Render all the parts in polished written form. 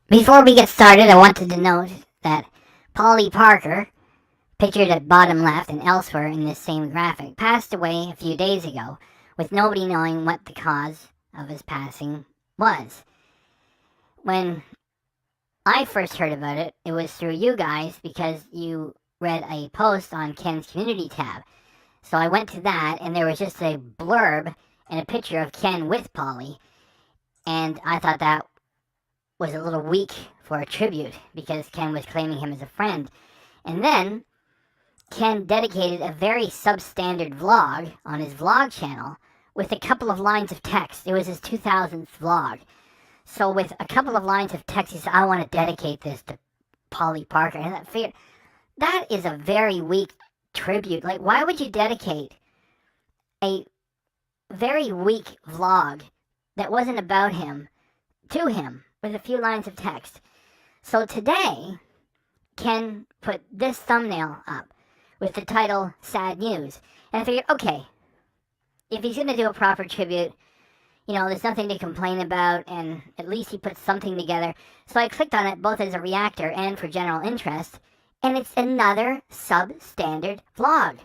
Before we get started, I wanted to note that Paulie Parker, pictured at bottom left and elsewhere in this same graphic, passed away a few days ago, with nobody knowing what the cause of his passing was. When I first heard about it, it was through you guys because you read a post on Ken's community tab. So I went to that, and there was just a blurb and a picture of Ken with Paulie, and I thought that was a little weak for a tribute because Ken was claiming him as a friend. And then Ken dedicated a very substandard vlog on his vlog channel with a couple of lines of text. It was his 2000th vlog. So with a couple of lines of text, he said, I want to dedicate this to Paulie Parker. And I figured, that is a very weak tribute. Like, why would you dedicate a very weak vlog that wasn't about him to him with a few lines of text? So today, Ken put this thumbnail up with the title, Sad News. And I figured, okay, if he's going to do a proper tribute, you know, there's nothing to complain about, and at least he put something together. So I clicked on it both as a reactor and for general interest, and it's another substandard vlog.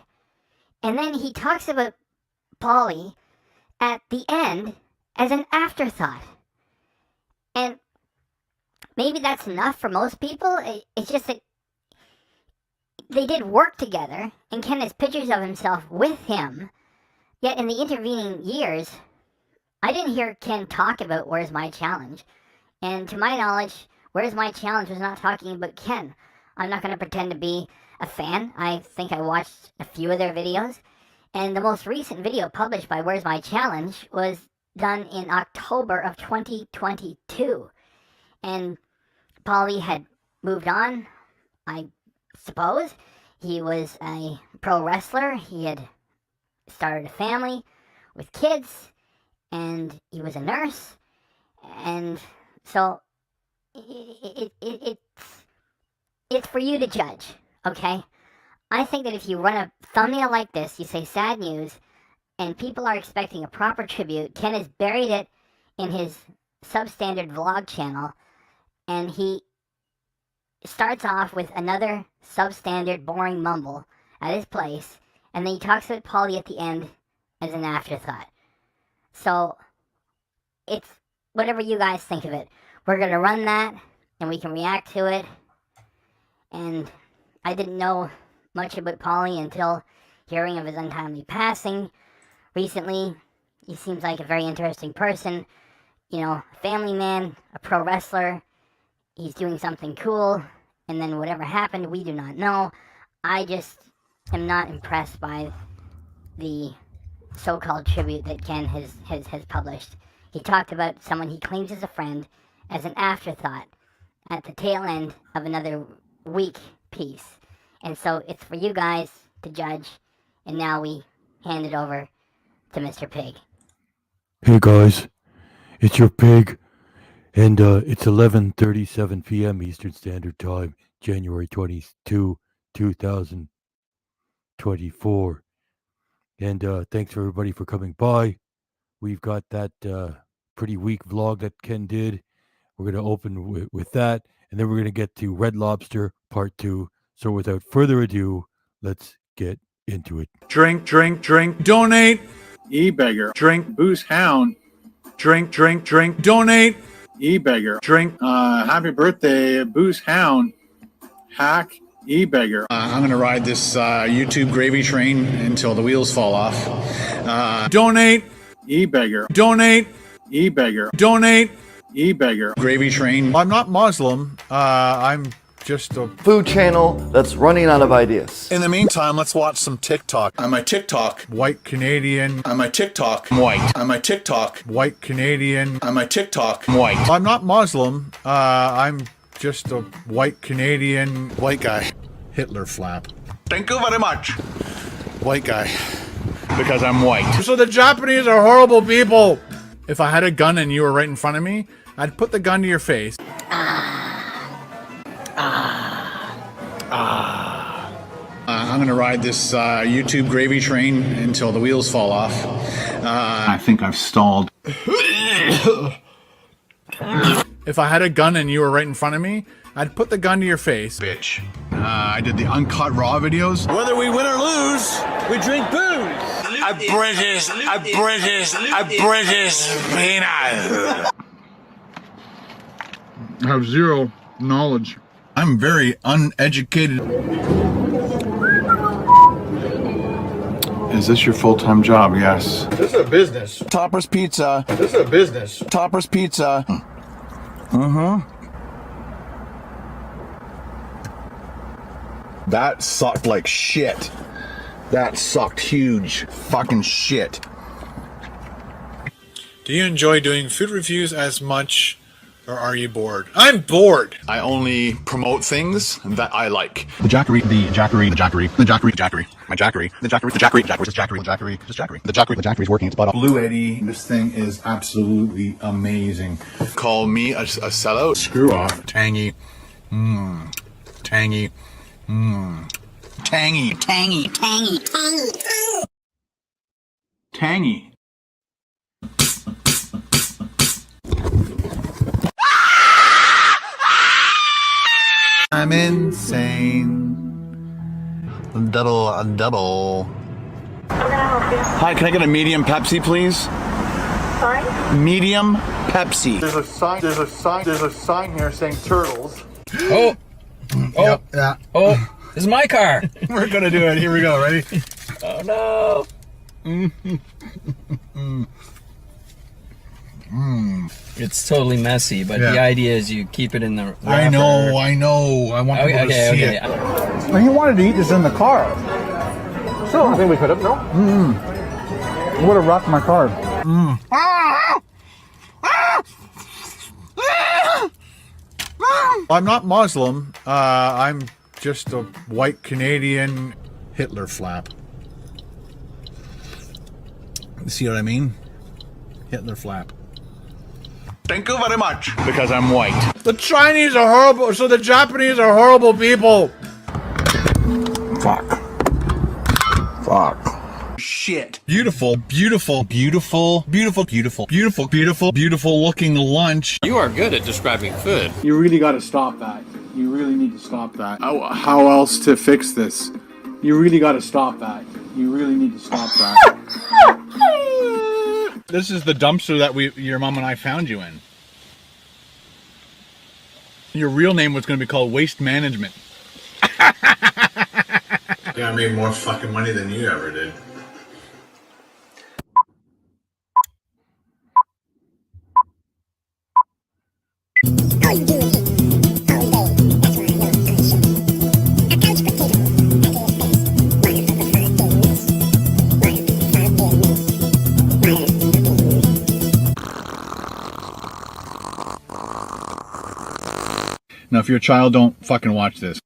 And then he talks about Paulie at the end as an afterthought. And maybe that's enough for most people. It's just that they did work together, and Ken has pictures of himself with him. Yet in the intervening years, I didn't hear Ken talk about Where's My Challenge. And to my knowledge, Where's My Challenge was not talking about Ken. I'm not going to pretend to be a fan. I think I watched a few of their videos. And the most recent video published by Where's My Challenge was done in October of 2022. And Paulie had moved on, I suppose. He was a pro wrestler. He had started a family with kids, and he was a nurse. And so it's for you to judge, okay? I think that if you run a thumbnail like this, you say sad news, and people are expecting a proper tribute. Ken has buried it in his substandard vlog channel, and he starts off with another substandard boring mumble at his place, and then he talks about Paulie at the end as an afterthought. So it's whatever you guys think of it. We're going to run that, and we can react to it. And I didn't know much about Paulie until hearing of his untimely passing recently. He seems like a very interesting person, you know, family man, a pro wrestler. He's doing something cool, and then whatever happened, we do not know. I just am not impressed by the so-called tribute that Ken has published. He talked about someone he claims is a friend as an afterthought at the tail end of another weak piece. And so it's for you guys to judge, and now we hand it over to Mr. Pig. Hey guys, it's your pig, and it's 11:37 p.m. Eastern Standard Time, January 22, 2024. And thanks for everybody for coming by. We've got that pretty weak vlog that Ken did. We're going to open with that, and then we're going to get to Red Lobster Part 2. So without further ado, let's get into it. Drink, drink, drink, donate. E-beggar. Drink, Boost Hound. drink, drink, drink, donate. E-beggar. Drink. Happy birthday, Boost Hound. Hack. E-beggar. I'm going to ride this YouTube gravy train until the wheels fall off. Donate. E-beggar. Donate. E-beggar. Donate. E-beggar. Gravy train. I'm not Muslim. I'm just a food channel that's running out of ideas. In the meantime, let's watch some TikTok. I'm a TikTok. White Canadian. I'm a TikTok. White. I'm a TikTok. White Canadian. I'm a TikTok. White. I'm not Muslim. I'm just a white Canadian. White guy. Hitler flap. Thank you very much. White guy. Because I'm white. So the Japanese are horrible people. If I had a gun and you were right in front of me, I'd put the gun to your face. I'm going to ride this YouTube gravy train until the wheels fall off. I think I've stalled. If If I had a gun and you were right in front of me, I'd put the gun to your face. Bitch. I did the uncut raw videos. Whether we win or lose, we drink booze. A British peanut. I have zero knowledge. I'm very uneducated. Is this your full-time job? Yes. This is a business. Topper's Pizza. This is a business. Topper's Pizza. That sucked like shit. That sucked huge fucking shit. Do you enjoy doing food reviews as much, or are you bored? I'm bored! I only promote things that I like. The Jackery, the Jackery, the Jackery, the Jackery, Jackery, my Jackery, the Jackery, the Jackery, Jackery, the Jackery, the Jackery, the Jackery, the Jackery, the Jackery's working its butt off. Blue Eddie, this thing is absolutely amazing. Call me a sellout. Screw off. Tangy. Tangy. Tangy. Tangy. Tangy. Tangy. Tangy. I'm insane. Double. Hi, can I get a medium Pepsi, please? Sorry? Medium Pepsi. There's a sign here saying turtles. Oh, Yep, yeah. oh, this is my car. We're gonna do it. Here we go. Ready? Oh no. It's totally messy, but Yeah. the idea is you keep it in the wrapper. I know. I want people to see it. Well, he wanted to eat this in the car. So I think we could have. No. It would have rocked my car. I'm not Muslim. I'm just a white Canadian Hitler flap. See what I mean? Hitler flap. Thank you very much. Because I'm white. The Chinese are horrible, so the Japanese are horrible people. Fuck. Shit. Beautiful looking lunch. You are good at describing food. You really got to stop that. You really need to stop that. How else to fix this? You really got to stop that. You really need to stop that. This is the dumpster that your mom and I found you in. Your real name was going to be called Waste Management. Yeah, I made more fucking money than you ever did. Now, if you're a child, don't fucking watch this.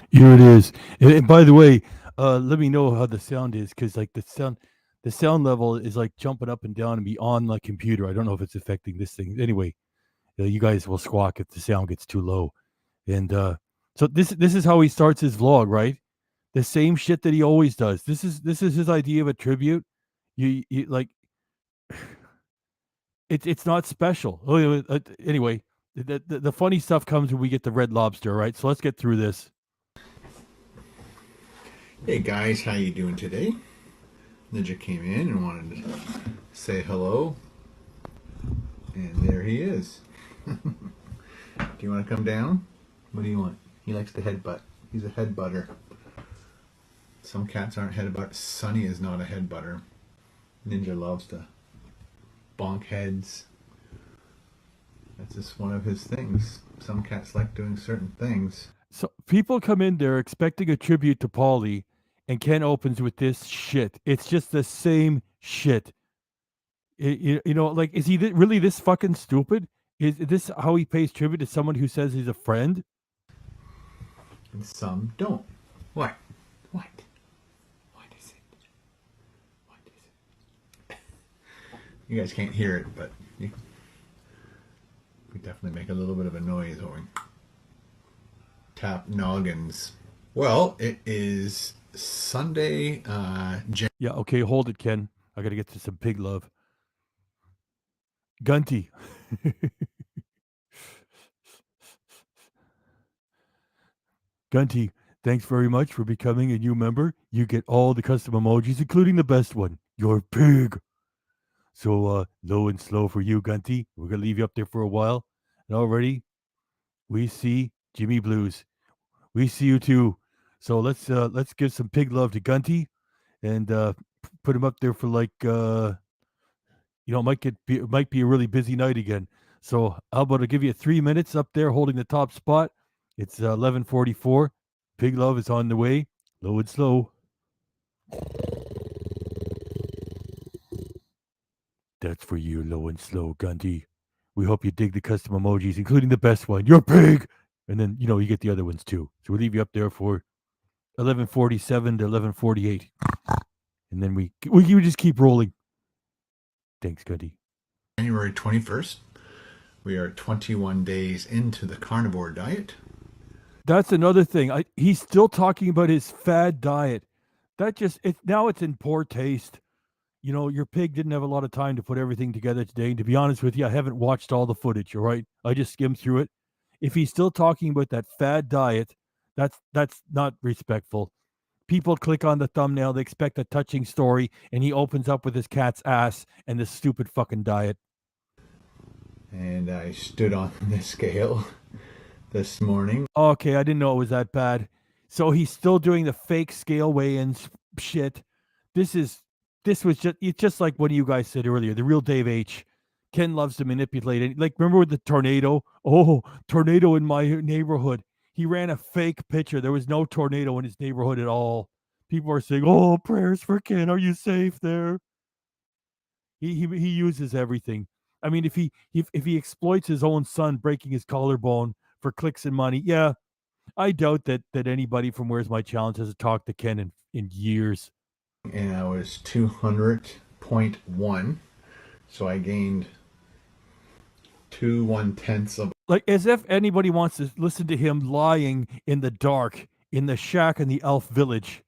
Here it is. And by the way, let me know how the sound is, because like the sound level is like jumping up and down and beyond my computer. I don't know if it's affecting this thing. Anyway, you guys will squawk if the sound gets too low. And so this is how he starts his vlog, right? The same shit that he always does. This is his idea of a tribute. You like. It's not special. Anyway, the funny stuff comes when we get the Red Lobster, right? So let's get through this. Hey guys, how you doing today? Ninja came in and wanted to say hello. And there he is. Do you want to come down? What do you want? He likes to headbutt. He's a headbutter. Some cats aren't headbutters. Sunny is not a headbutter. Ninja loves to bonk heads. That's just one of his things. Some cats like doing certain things. So people come in there expecting a tribute to Paulie, and Ken opens with this shit. It's just the same shit. You know, like, is he really this fucking stupid? Is this how he pays tribute to someone who says he's a friend? And some don't. What? What? What is it? What is it? You guys can't hear it, but we definitely make a little bit of a noise when we tap noggins. Well, it is Sunday, Yeah, okay, hold it, Ken. I gotta get to some pig love. Gunty. Gunty, thanks very much for becoming a new member. You get all the custom emojis, including the best one, your pig. So low and slow for you, Gunty. We're gonna leave you up there for a while. And already we see Jimmy Blues. We see you too. So let's give some pig love to Gunty and put him up there for like it might be a really busy night again. So how about I give you 3 minutes up there holding the top spot? It's 11:44. Pig love is on the way, low and slow. That's for you, low and slow, Gunty. We hope you dig the custom emojis, including the best one, your pig. And then you get the other ones too. So we'll leave you up there for 11:47 to 11:48, and then we just keep rolling. Thanks, Gunty. January 21st. We are 21 days into the carnivore diet. That's another thing. He's still talking about his fad diet. Now it's in poor taste. Your pig didn't have a lot of time to put everything together today. And to be honest with you, I haven't watched all the footage, all right? I just skimmed through it. If he's still talking about that fad diet, that's not respectful. People click on the thumbnail, they expect a touching story, and he opens up with his cat's ass and this stupid fucking diet. And I stood on the scale this morning. Okay, I didn't know it was that bad. So he's still doing the fake scale weigh-ins shit. It's just like what you guys said earlier, the real Dave H. Ken loves to manipulate it. Like, remember with the tornado? Oh, tornado in my neighborhood. He ran a fake picture. There was no tornado in his neighborhood at all. People are saying, "Oh, prayers for Ken. Are you safe there?" He uses everything. I mean, if he exploits his own son breaking his collarbone for clicks and money, yeah, I doubt that anybody from Where's My Challenge has talked to Ken in years. And I was 200.1, so I gained 2/1/10 of. Like, as if anybody wants to listen to him lying in the dark in the shack in the elf village.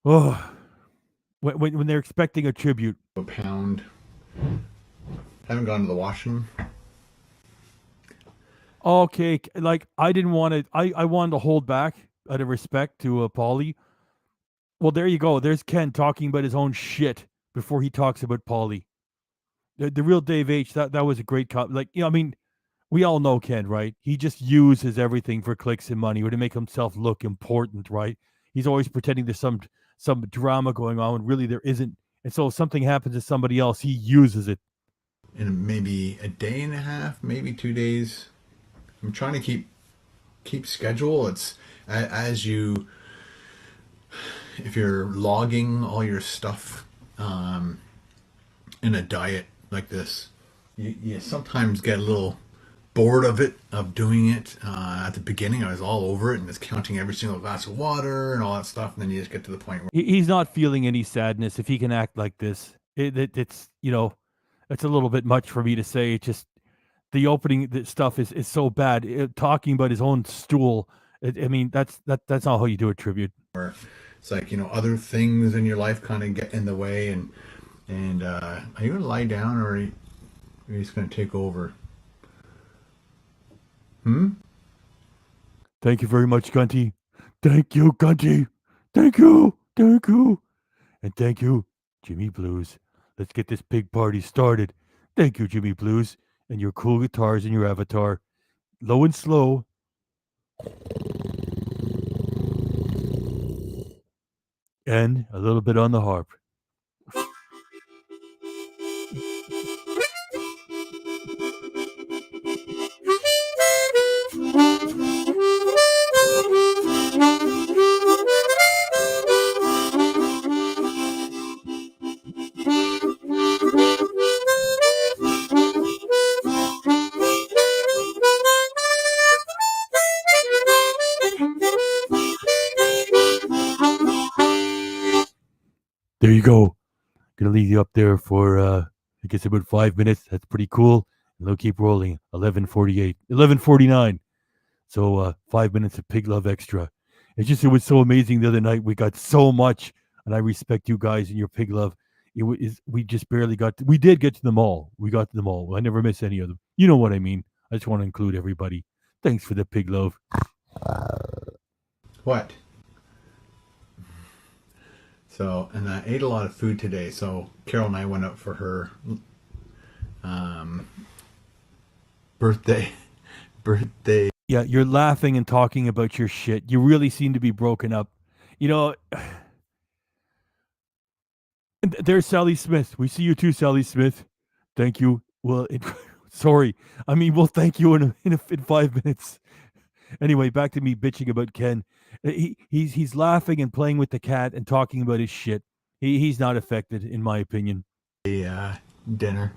Oh, when they're expecting a tribute. A pound. Haven't gone to the washroom. Okay, like I didn't want to. I wanted to hold back out of respect to Paulie. Well, there you go. There's Ken talking about his own shit before he talks about Paulie. The real Dave H. That was a great like, I mean, we all know Ken, right? He just uses everything for clicks and money or to make himself look important, right? He's always pretending there's some drama going on when really there isn't. And so if something happens to somebody else, he uses it. In maybe a day and a half, maybe 2 days. I'm trying to keep schedule. It's if you're logging all your stuff in a diet like this, you sometimes get a little bored of doing it. At the beginning, I was all over it and just counting every single glass of water and all that stuff. And then you just get to the point where He's not feeling any sadness if he can act like this. It's it's a little bit much for me to say. It's just the opening stuff is so bad. Talking about his own stool. I mean, that's not how you do a tribute. it's like, other things in your life kind of get in the way. And are you going to lie down or are you just going to take over? Thank you very much, Gunty. Thank you, Gunty. Thank you. Thank you. And thank you, Jimmy Blues. Let's get this pig party started. Thank you, Jimmy Blues, and your cool guitars and your avatar. Low and slow. And a little bit on the harp. There you go. Gonna leave you up there for I guess about 5 minutes. That's pretty cool. And they'll keep rolling. 11:48, 11:49. So 5 minutes of Pig Love Extra. It was so amazing the other night. We got so much, and I respect you guys and your Pig Love. we just barely we did get to them all. We got to them all. I never miss any of them. You know what I mean. I just want to include everybody. Thanks for the pig love. What? So, and I ate a lot of food today. So Carol and I went out for her birthday. Yeah, you're laughing and talking about your shit. You really seem to be broken up. You know, there's Sally Smith. We see you too, Sally Smith. Thank you. Well, sorry. I mean, we'll thank you in 5 minutes. Anyway, back to me bitching about Ken. He's laughing and playing with the cat and talking about his shit. He's not affected, in my opinion. Dinner,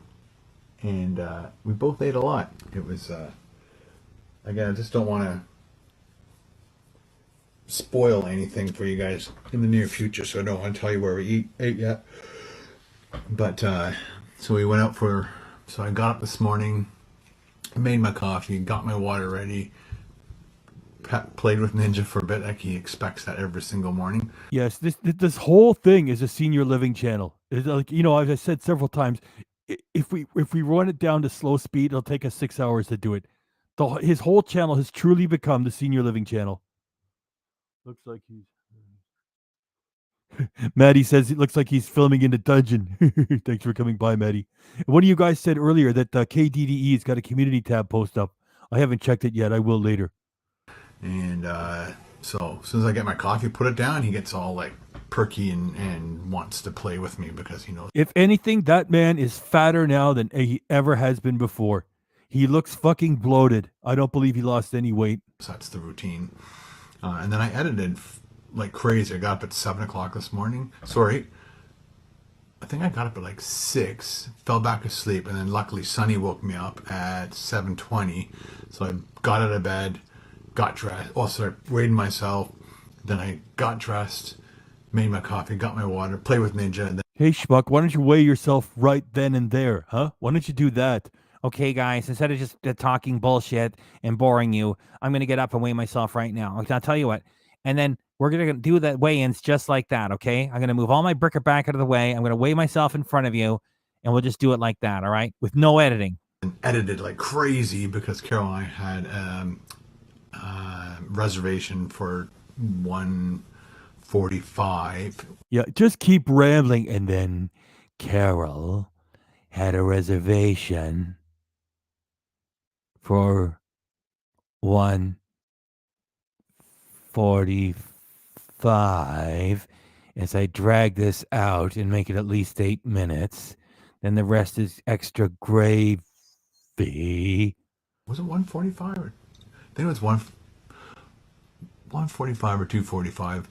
and we both ate a lot. It was again, I just don't want to spoil anything for you guys in the near future, so I don't want to tell you where we ate yet. But so we went out so I got up this morning, made my coffee, got my water ready, played with Ninja for a bit, like he expects that every single morning. Yes, this whole thing is a senior living channel. It's like, you know, as I said several times, if we run it down to slow speed, it'll take us 6 hours to do it. His whole channel has truly become the senior living channel. Looks like he's... Maddie says it looks like he's filming in the dungeon. Thanks for coming by, Maddie. One of you guys said earlier that KDDE's got a community tab post up. I haven't checked it yet. I will later. And so as soon as I get my coffee, put it down, he gets all like perky and wants to play with me because he knows. If anything, that man is fatter now than he ever has been before. He looks fucking bloated. I don't believe he lost any weight. So that's the routine. And then I edited like crazy. I got up at 7 o'clock this morning. Sorry. I think I got up at like 6, fell back asleep, and then luckily Sonny woke me up at 7:20. So I got out of bed, got dressed. Also, I weighed myself. Then I got dressed, made my coffee, got my water, played with Ninja. And then, hey, Schmuck, why don't you weigh yourself right then and there, huh? Why don't you do that? Okay, guys, instead of just talking bullshit and boring you, I'm going to get up and weigh myself right now. I'll tell you what. And then we're going to do the weigh-ins just like that, okay? I'm going to move all my bric-a-brac out of the way. I'm going to weigh myself in front of you, and we'll just do it like that, all right? With no editing. and edited like crazy because Carol and I had reservation for 1:45. Yeah, just keep rambling. And then Carol had a reservation for 1:45. As I drag this out and make it at least 8 minutes, then the rest is extra gravy. Was it 1:45? I think it was 1:45 or 2:45.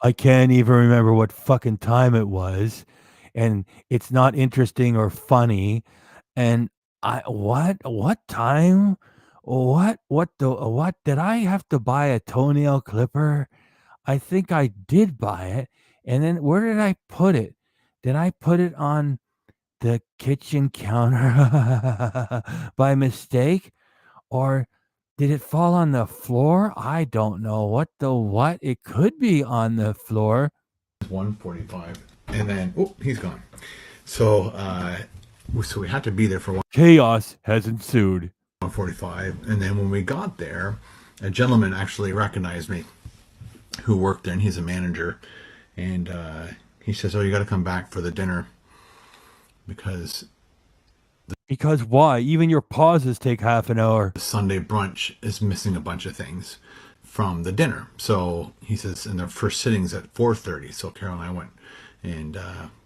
I can't even remember what fucking time it was, and it's not interesting or funny. And what time? What did I have to buy a toenail clipper? I think I did buy it. And then where did I put it? Did I put it on the kitchen counter by mistake? Or did it fall on the floor? I don't know. What? It could be on the floor. 1:45, and then he's gone. So we had to be there for Chaos has ensued. 1:45, and then when we got there, a gentleman actually recognized me, who worked there, and he's a manager, and he says, "Oh, you got to come back for the dinner because why? Even your pauses take half an hour. the Sunday brunch is missing a bunch of things from the dinner." So he says, and their first sitting's at 4:30. So Carol and I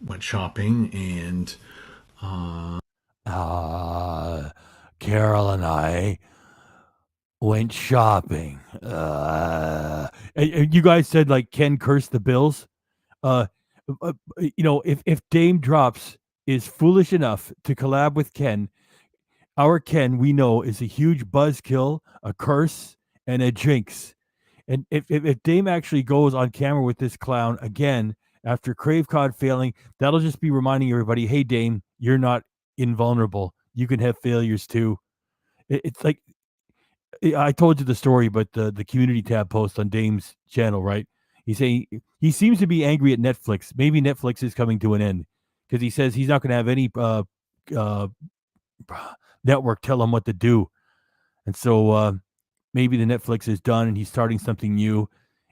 went shopping, and Carol and I went shopping. And you guys said like Ken cursed the Bills. If Dame Drops is foolish enough to collab with Ken, our Ken we know is a huge buzzkill, a curse, and a jinx. And if Dame actually goes on camera with this clown again after Crave Cod failing, that'll just be reminding everybody, hey Dame, you're not invulnerable. You can have failures too. It's like I told you the story, but the community tab post on Dame's channel, right? he seems to be angry at Netflix. Maybe Netflix is coming to an end because he says he's not going to have any network tell him what to do. And so maybe the Netflix is done and he's starting something new.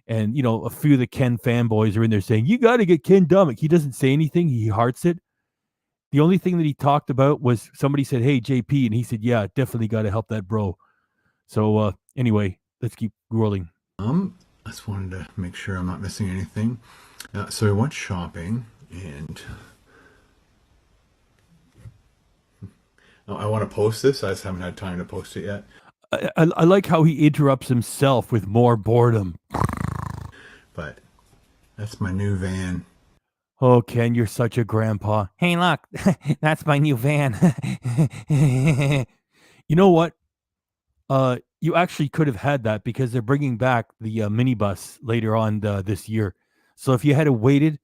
And, you know, a few of the Ken fanboys are in there saying, you got to get Ken Domik. He doesn't say anything. He hearts it. The only thing that he talked about was somebody said, hey, JP. And he said, yeah, definitely got to help that bro. So anyway, let's keep rolling. I just wanted to make sure I'm not missing anything. So we went shopping and I want to post this. I just haven't had time to post it yet. I like how he interrupts himself with more boredom. But that's my new van. Oh, Ken, you're such a grandpa. Hey, look, that's my new van. You know what? You actually could have had that because they're bringing back the minibus later on this year. So if you had waited,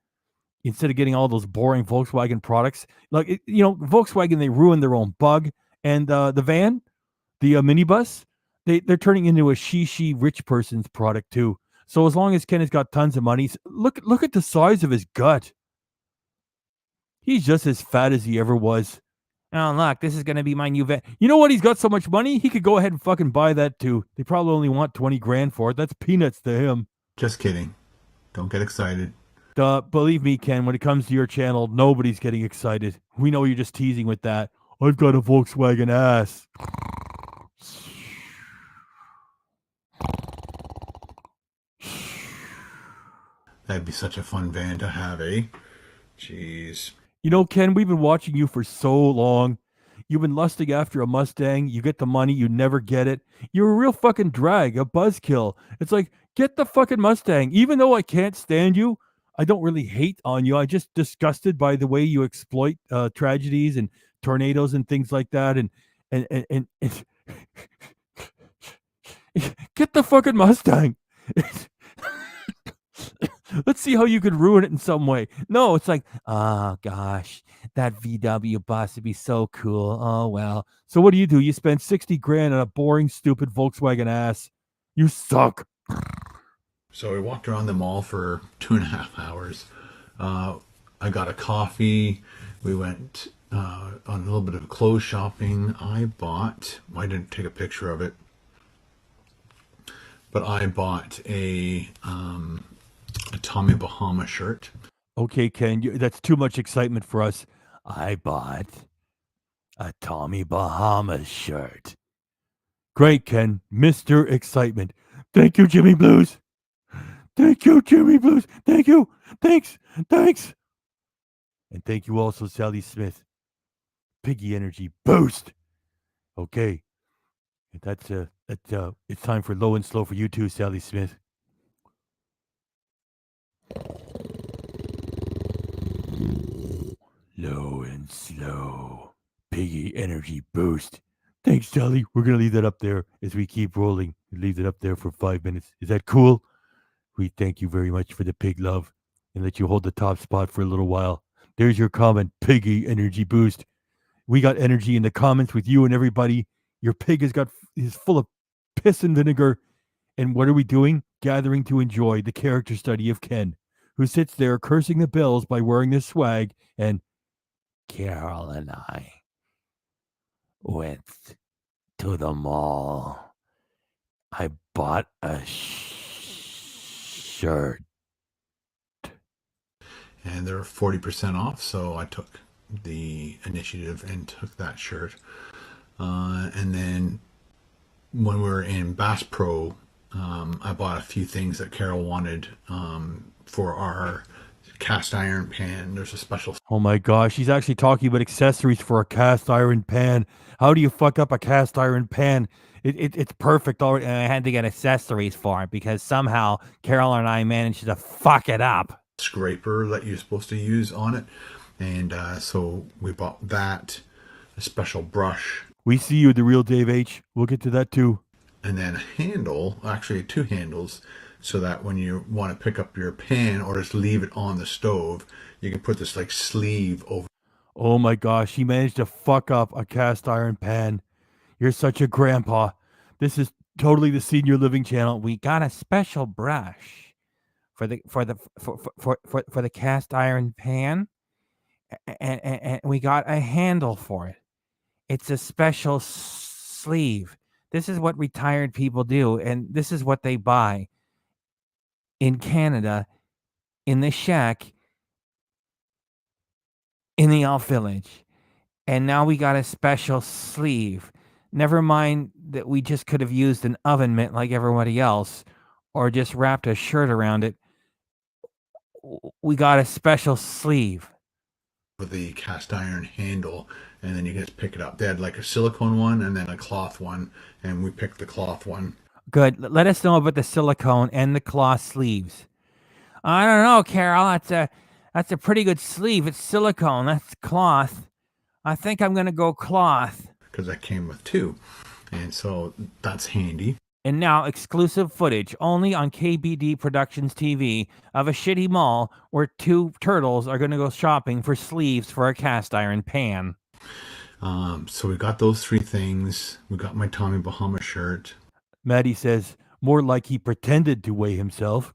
instead of getting all those boring Volkswagen products, like, you know, Volkswagen, they ruined their own bug. And the van, the minibus, they're turning into a she rich person's product too. So as long as Ken has got tons of money, look at the size of his gut. He's just as fat as he ever was. Oh, look, this is going to be my new van. You know what? He's got so much money, he could go ahead and fucking buy that too. They probably only want 20 grand for it. That's peanuts to him. Just kidding. Don't get excited. Believe me, Ken, when it comes to your channel, nobody's getting excited. We know you're just teasing with that. I've got a Volkswagen ass. That'd be such a fun van to have, eh? Jeez. You know, Ken, we've been watching you for so long. You've been lusting after a Mustang. You get the money, you never get it. You're a real fucking drag, a buzzkill. It's like, get the fucking Mustang. Even though I can't stand you, I don't really hate on you. I'm just disgusted by the way you exploit tragedies and tornadoes and things like that. And get the fucking Mustang. Let's see how you could ruin it in some way. No, it's like, oh gosh, that VW bus would be so cool. Oh well. So what do? You spend 60 grand on a boring, stupid Volkswagen ass. You suck. So we walked around the mall for 2.5 hours. I got a coffee. We went on a little bit of clothes shopping. I didn't take a picture of it, but I bought a Tommy Bahama shirt. Okay, Ken, that's too much excitement for us. I bought a Tommy Bahama shirt. Great, Ken. Mr. Excitement. Thank you, Jimmy Blues. Thank you, Jimmy Blues. Thank you. Thanks. And thank you also, Sally Smith. Piggy Energy Boost. Okay. It's time for low and slow for you too, Sally Smith. Low and slow. Piggy Energy Boost. Thanks, Sally. We're going to leave that up there as we keep rolling. Leave it up there for 5 minutes. Is that cool? We thank you very much for the pig love and let you hold the top spot for a little while. There's your comment, Piggy Energy Boost. We got energy in the comments with you and everybody. Your pig is full of piss and vinegar. And what are we doing? Gathering to enjoy the character study of Ken, who sits there cursing the bells by wearing this swag. And Carol and I went to the mall. I bought a shirt. And they're 40% off, so I took the initiative and took that shirt. And then when we were in Bass Pro, I bought a few things that Carol wanted for our cast iron pan. There's a special... Oh my gosh, he's actually talking about accessories for a cast iron pan. How do you fuck up a cast iron pan? It's perfect already. And I had to get accessories for it because somehow Carol and I managed to fuck it up. Scraper that you're supposed to use on it. And so we bought that, a special brush. We see you, the real Dave H. We'll get to that too. And then a handle, actually 2 handles, so that when you want to pick up your pan or just leave it on the stove, you can put this like sleeve over. Oh my gosh, he managed to fuck up a cast iron pan. You're such a grandpa. This is totally the senior living channel. We got a special brush for the cast iron pan, and we got a handle for it. It's a special sleeve. This is what retired people do, and this is what they buy in Canada, in the shack, in the Elf Village. And now we got a special sleeve. Never mind that we just could have used an oven mitt like everybody else, or just wrapped a shirt around it. We got a special sleeve. With the cast iron handle, and then you just pick it up. They had like a silicone one and then a cloth one, and we picked the cloth one. Good. Let us know about the silicone and the cloth sleeves. I don't know, Carol. That's a pretty good sleeve. It's silicone. That's cloth. I think I'm gonna go cloth. Because I came with two, and so that's handy. And now exclusive footage only on KBD Productions TV of a shitty mall where two turtles are going to go shopping for sleeves for a cast iron pan. So we got those three things. We got my Tommy Bahama shirt. Maddie says, more like he pretended to weigh himself.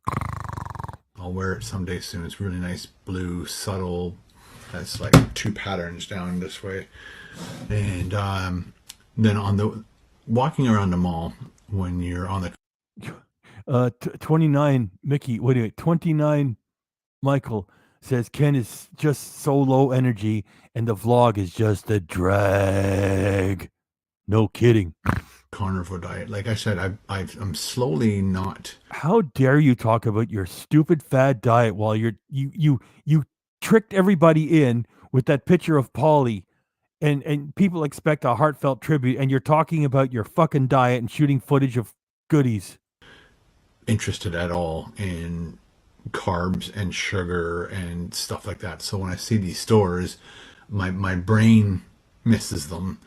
I'll wear it someday soon. It's really nice blue, subtle. That's like two patterns down this way. And then on the walking around the mall, when you're on the 29 Mickey, wait a minute, 29 Michael says Ken is just so low energy and the vlog is just a drag. No kidding. carnivore diet, like I said, I'm slowly not. How dare you talk about your stupid fad diet while you tricked everybody in with that picture of Paulie, and people expect a heartfelt tribute, and you're talking about your fucking diet and shooting footage of goodies. Interested at all in carbs and sugar and stuff like that. So when I see these stores, my brain misses them,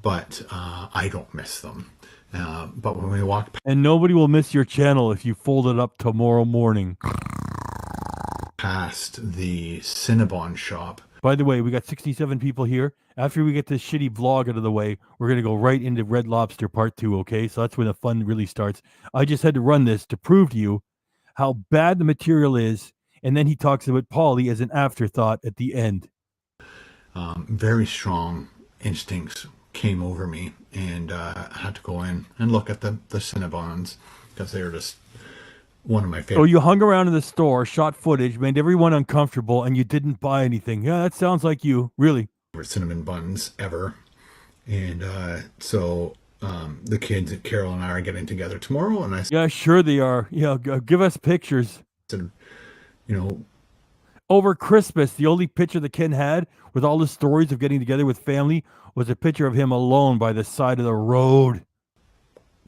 but I don't miss them. But when we walk and nobody will miss your channel if you fold it up tomorrow morning past the Cinnabon shop. By the way, we got 67 people here. After we get this shitty vlog out of the way, we're going to go right into Red Lobster Part 2, okay? So that's when the fun really starts. I just had to run this to prove to you how bad the material is, and then he talks about Paulie as an afterthought at the end. Very strong instincts came over me, and I had to go in and look at the Cinnabons, because they were just one of my favorites. So you hung around in the store, shot footage, made everyone uncomfortable, and you didn't buy anything. Yeah, that sounds like you, really. Cinnamon buns ever. And so the kids, Carol and I, are getting together tomorrow, and I said, yeah, sure they are. Yeah, give us pictures. You know, over Christmas, the only picture that Ken had with all the stories of getting together with family was a picture of him alone by the side of the road.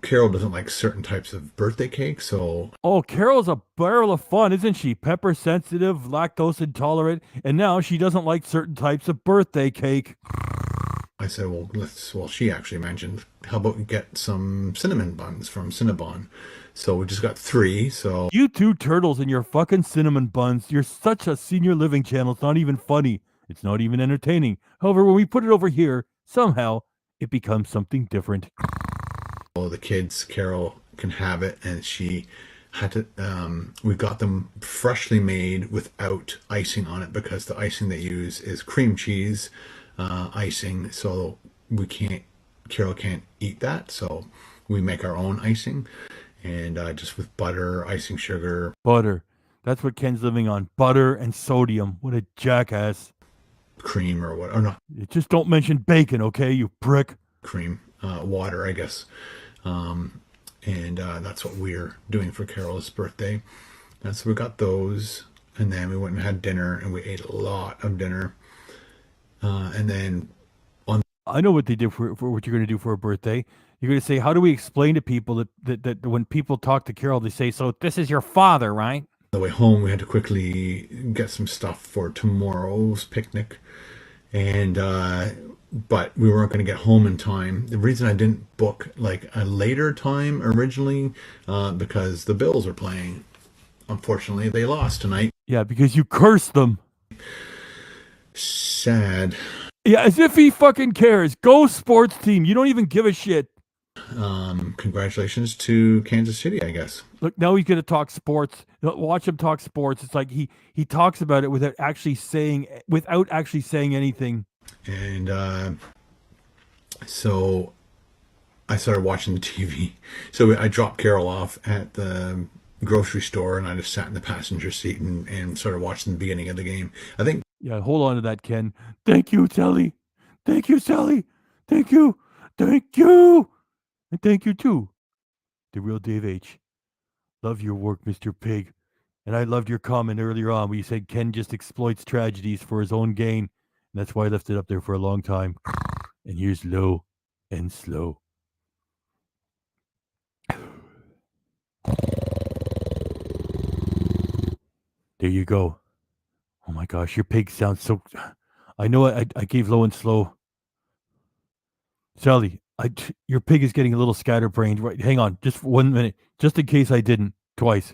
Carol doesn't like certain types of birthday cake, so... Oh, Carol's a barrel of fun, isn't she? Pepper sensitive, lactose intolerant, and now she doesn't like certain types of birthday cake. I said, well, she actually mentioned, how about we get some cinnamon buns from Cinnabon? So we just got 3, so... You two turtles and your fucking cinnamon buns. You're such a senior living channel. It's not even funny. It's not even entertaining. However, when we put it over here, somehow, it becomes something different. The kids, Carol can have it, and she had to, we got them freshly made without icing on it, because the icing they use is cream cheese icing, so Carol can't eat that, so we make our own icing, and just with butter, icing sugar. Butter. That's what Ken's living on. Butter and sodium. What a jackass. Cream or what, or not. Just don't mention bacon, okay, you prick. Cream, water, I guess. And that's what we're doing for Carol's birthday. And so we got those, and then we went and had dinner, and we ate a lot of dinner. And then I know what they did for what you're going to do for a birthday. You're going to say, how do we explain to people that when people talk to Carol, they say, so this is your father, right? On the way home, we had to quickly get some stuff for tomorrow's picnic. And but we weren't going to get home in time. The reason I didn't book like a later time originally, because the Bills are playing. Unfortunately, they lost tonight. Yeah, because you cursed them. Sad. Yeah, as if he fucking cares. Go sports team. You don't even give a shit. Congratulations to Kansas City, I guess. Look, now he's gonna talk sports. Watch him talk sports. It's like he talks about it without actually saying anything. And so I started watching the TV. So I dropped Carol off at the grocery store, and I just sat in the passenger seat and started watching the beginning of the game. I think. Yeah, hold on to that, Ken. Thank you, Sally. Thank you, Sally. Thank you. Thank you. And thank you too. The real Dave H. Love your work, Mr. Pig. And I loved your comment earlier on where you said Ken just exploits tragedies for his own gain. And that's why I left it up there for a long time. And here's low and slow. There you go. Oh my gosh, your pig sounds so... I know I gave low and slow. Sally, your pig is getting a little scatterbrained. Right, hang on, just 1 minute. Just in case I didn't. Twice.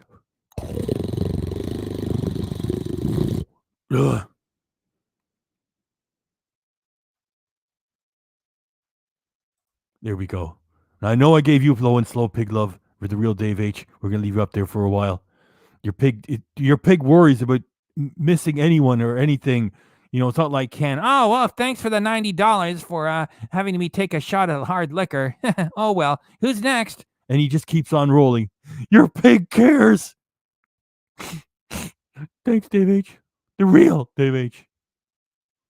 Ugh. There we go. Now, I know I gave you low and slow, pig love, with the real Dave H. We're going to leave you up there for a while. Your pig worries about missing anyone or anything. You know, it's not like Ken. Oh, well, thanks for the $90 for having me take a shot at hard liquor. Oh, well, who's next? And he just keeps on rolling. Your pig cares. Thanks, Dave H. The real Dave H.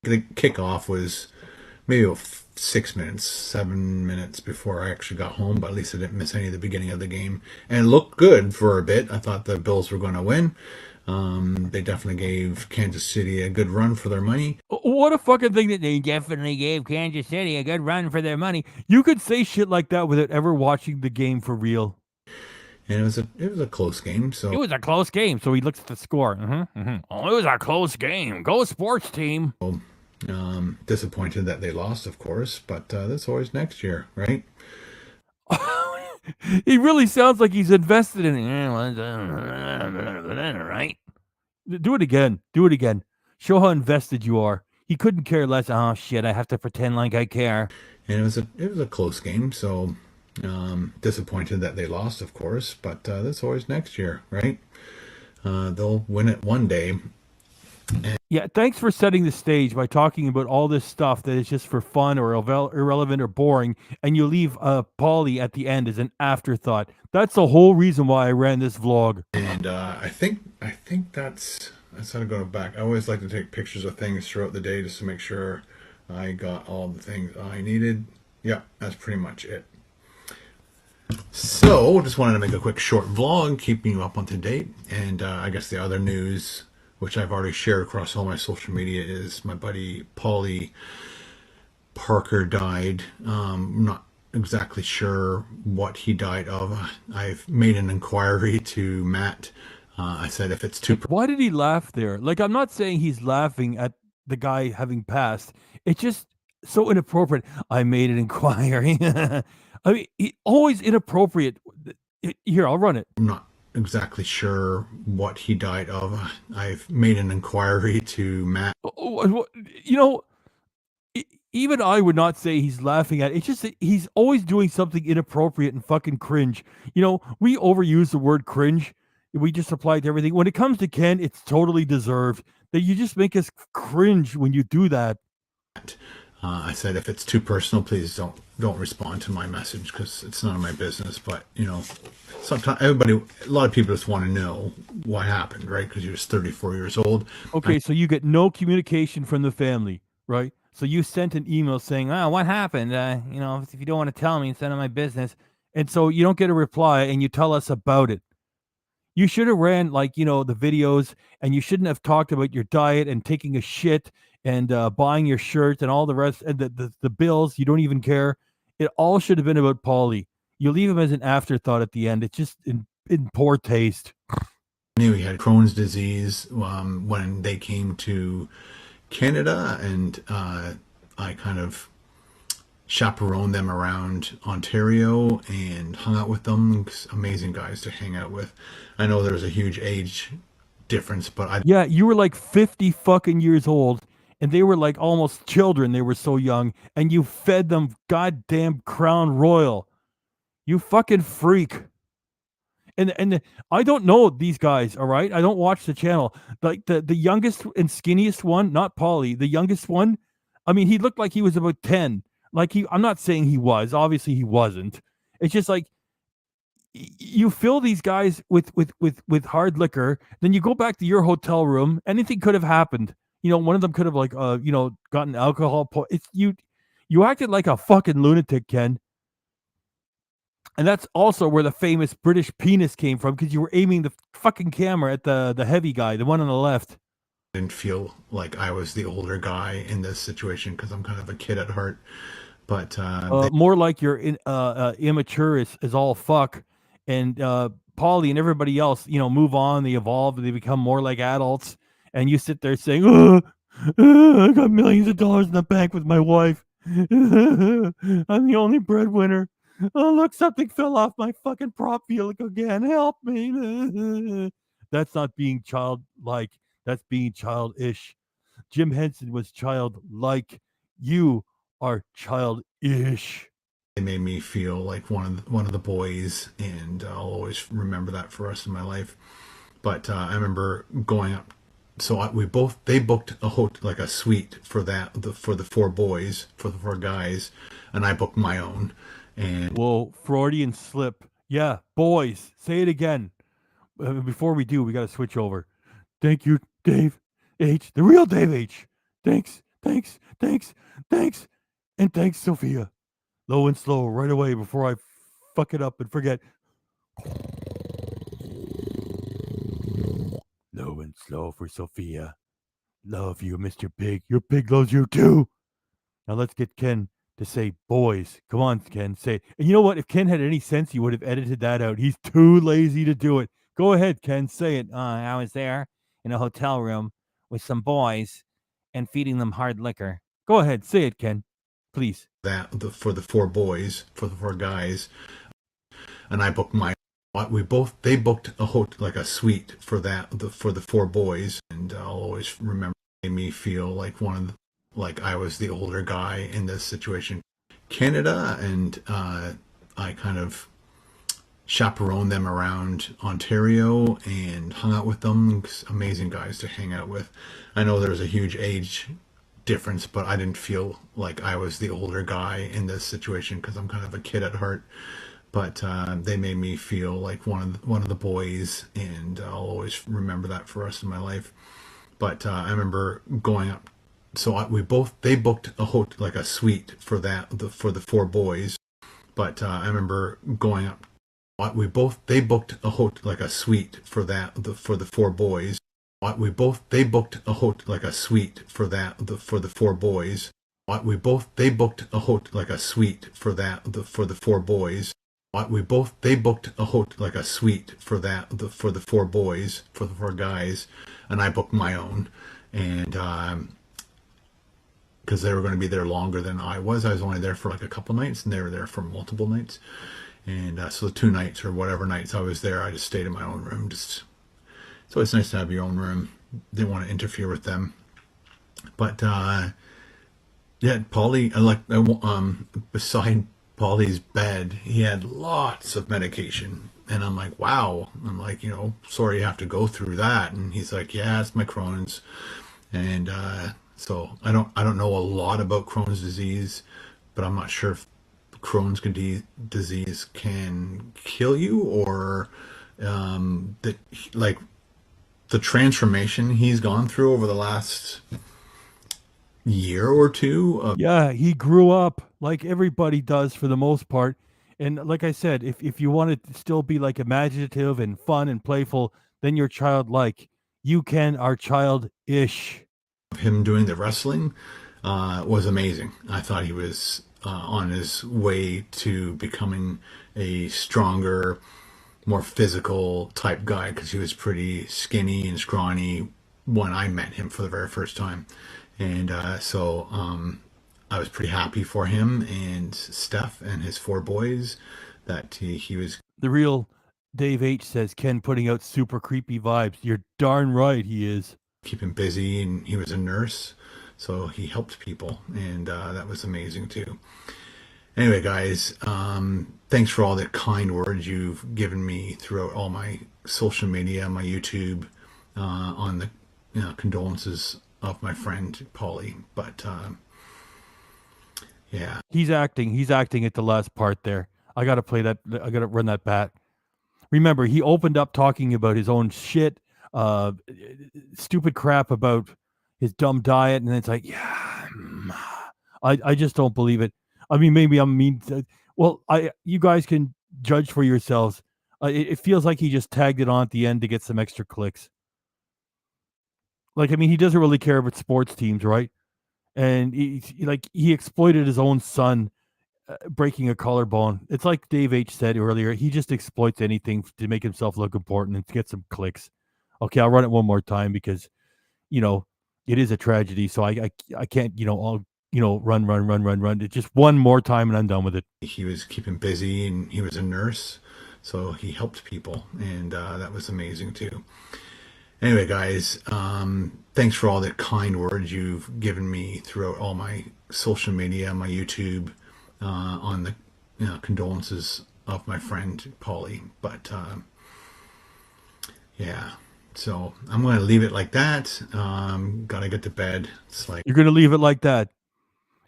The kickoff was maybe 6 minutes, 7 minutes before I actually got home, but at least I didn't miss any of the beginning of the game. And it looked good for a bit. I thought the Bills were going to win. They definitely gave Kansas City a good run for their money. What a fucking thing that they definitely gave Kansas City a good run for their money. You could say shit like that without ever watching the game for real. And it was a close game. So it was a close game. So he looks at the score. Oh, it was a close game. Go sports team. Disappointed that they lost, of course, but that's always next year, right? He really sounds like he's invested in it. Right? Do it again. Do it again. Show how invested you are. He couldn't care less. Oh shit! I have to pretend like I care. And it was a close game. So disappointed that they lost, of course, but that's always next year, right? They'll win it one day. Yeah, thanks for setting the stage by talking about all this stuff that is just for fun or irrelevant or boring, and you leave Paulie at the end as an afterthought. That's the whole reason why I ran this vlog. And I think that's how to go back. I always like to take pictures of things throughout the day just to make sure I got all the things I needed. Yeah, that's pretty much it. So, just wanted to make a quick short vlog, keeping you up on to date. And I guess the other news, which I've already shared across all my social media, is my buddy Paulie Parker died. I'm not exactly sure what he died of. I've made an inquiry to Matt. I said if it's too... Why did he laugh there? Like, I'm not saying he's laughing at the guy having passed. It's just so inappropriate. I made an inquiry. I mean, always inappropriate. Here, I'll run it. I'm not exactly sure what he died of. I've made an inquiry to Matt. You know, even I would not say he's laughing at it. It's just that he's always doing something inappropriate and fucking cringe. You know, we overuse the word cringe. We just apply it to everything. When it comes to Ken, it's totally deserved. That you just make us cringe when you do that. I said if it's too personal, please don't respond to my message because it's none of my business. But you know, sometimes a lot of people just want to know what happened, right? Because you're just 34 years old. Okay, so you get no communication from the family, right? So you sent an email saying, "Oh, what happened? You know, if you don't want to tell me, it's none of my business." And so you don't get a reply, and you tell us about it. You should have ran like, you know, the videos, and you shouldn't have talked about your diet and taking a shit and buying your shirt and all the rest, and the bills. You don't even care. It all should have been about Paulie. You leave him as an afterthought at the end. It's just in poor taste. I knew he had Crohn's disease when they came to Canada, and I kind of chaperoned them around Ontario and hung out with them. Amazing guys to hang out with. I know there's a huge age difference, but yeah, you were like 50 fucking years old, and they were like almost children. They were so young, and you fed them goddamn Crown Royal. You fucking freak. And I don't know these guys, all right? I don't watch the channel. Like the youngest and skinniest one, not Paulie, the youngest one, I mean, he looked like he was about 10. Like I'm not saying he was, obviously he wasn't. It's just like you fill these guys with hard liquor, then you go back to your hotel room, anything could have happened. You know, one of them could have like gotten alcohol it's you acted like a fucking lunatic, Ken. And that's also where the famous British penis came from, because you were aiming the fucking camera at the heavy guy, the one on the left. Didn't feel like I was the older guy in this situation because I'm kind of a kid at heart. But more like you're immature as all fuck, and Paulie and everybody else, move on, they evolve, they become more like adults, and you sit there saying, I got millions of dollars in the bank with my wife. I'm the only breadwinner. Oh, look, something fell off my fucking prop vehicle again. Help me. That's not being childlike. That's being childish. Jim Henson was childlike. You are childish. it made me feel like one of the boys, and I'll always remember that for the rest of my life. But I remember going up. So they booked a suite for the four boys, for the four guys, and I booked my own. And whoa, Freudian slip. Yeah, boys, say it again. Before we do, we got to switch over. Thank you, Dave H, the real Dave H. Thanks, and thanks, Sophia. Low and slow, right away before I fuck it up and forget. Low and slow for Sophia. Love you, Mr. Pig. Your pig loves you too. Now let's get Ken to say boys. Come on, Ken, say it. And you know what? If Ken had any sense, he would have edited that out. He's too lazy to do it. Go ahead, Ken, say it. I was there in a hotel room with some boys and feeding them hard liquor. Go ahead, say it, Ken, please. For the four boys, for the four guys, and I booked my. They booked a suite for the four boys, and I'll always remember. It made me feel like like I was the older guy in this situation. Canada, and I kind of chaperoned them around Ontario and hung out with them. Amazing guys to hang out with. I know there's a huge age difference, but I didn't feel like I was the older guy in this situation because I'm kind of a kid at heart. But they made me feel like one of the boys, and I'll always remember that for the rest of my life. But I remember going up. So they booked a suite for for the four boys. But I remember going up. They booked a suite for the four boys. They booked a suite for the four boys. They booked a suite for the four boys. They booked a suite for the four boys, for the four guys, and I booked my own. And because they were going to be there longer than I was only there for like a couple nights, and they were there for multiple nights. And so the 2 nights or whatever nights I was there, I just stayed in my own room. It's always nice to have your own room. Didn't want to interfere with them. But yeah, Paulie, beside Paulie's bed, he had lots of medication. And I'm like, wow. I'm like, sorry you have to go through that. And he's like, yeah, it's my Crohn's. And so I don't know a lot about Crohn's disease, but I'm not sure if Crohn's disease can kill you, or that like the transformation he's gone through over the last year or two. Yeah, he grew up like everybody does for the most part. And like I said, if you want to still be like imaginative and fun and playful, then you're childlike. You are childish. Him doing the wrestling was amazing. I thought he was on his way to becoming a stronger, more physical type guy, because he was pretty skinny and scrawny when I met him for the very first time. And so I was pretty happy for him and Steph and his four boys that he was. The real Dave H says Ken putting out super creepy vibes. You're darn right he is. Keep him busy, and he was a nurse, so he helped people, and that was amazing too. Anyway, guys, thanks for all the kind words you've given me throughout all my social media, my YouTube, on the condolences of my friend Paulie. But yeah, He's acting at the last part there. I gotta play that. I gotta run that bat. Remember, he opened up talking about his own shit, stupid crap about his dumb diet, and it's like, yeah, I just don't believe it. I mean, maybe I'm mean. Well, you guys can judge for yourselves. It feels like he just tagged it on at the end to get some extra clicks. Like, I mean, he doesn't really care about sports teams, right? And he exploited his own son breaking a collarbone. It's like Dave H said earlier. He just exploits anything to make himself look important and to get some clicks. Okay, I'll run it one more time because, it is a tragedy. So I can't, run. It's just one more time and I'm done with it. he was keeping busy, and he was a nurse, so he helped people, and that was amazing too. Anyway, guys, thanks for all the kind words you've given me throughout all my social media, my YouTube, on the condolences of my friend Paulie. But yeah, so I'm going to leave it like that. Gotta get to bed. It's like, You're going to leave it like that.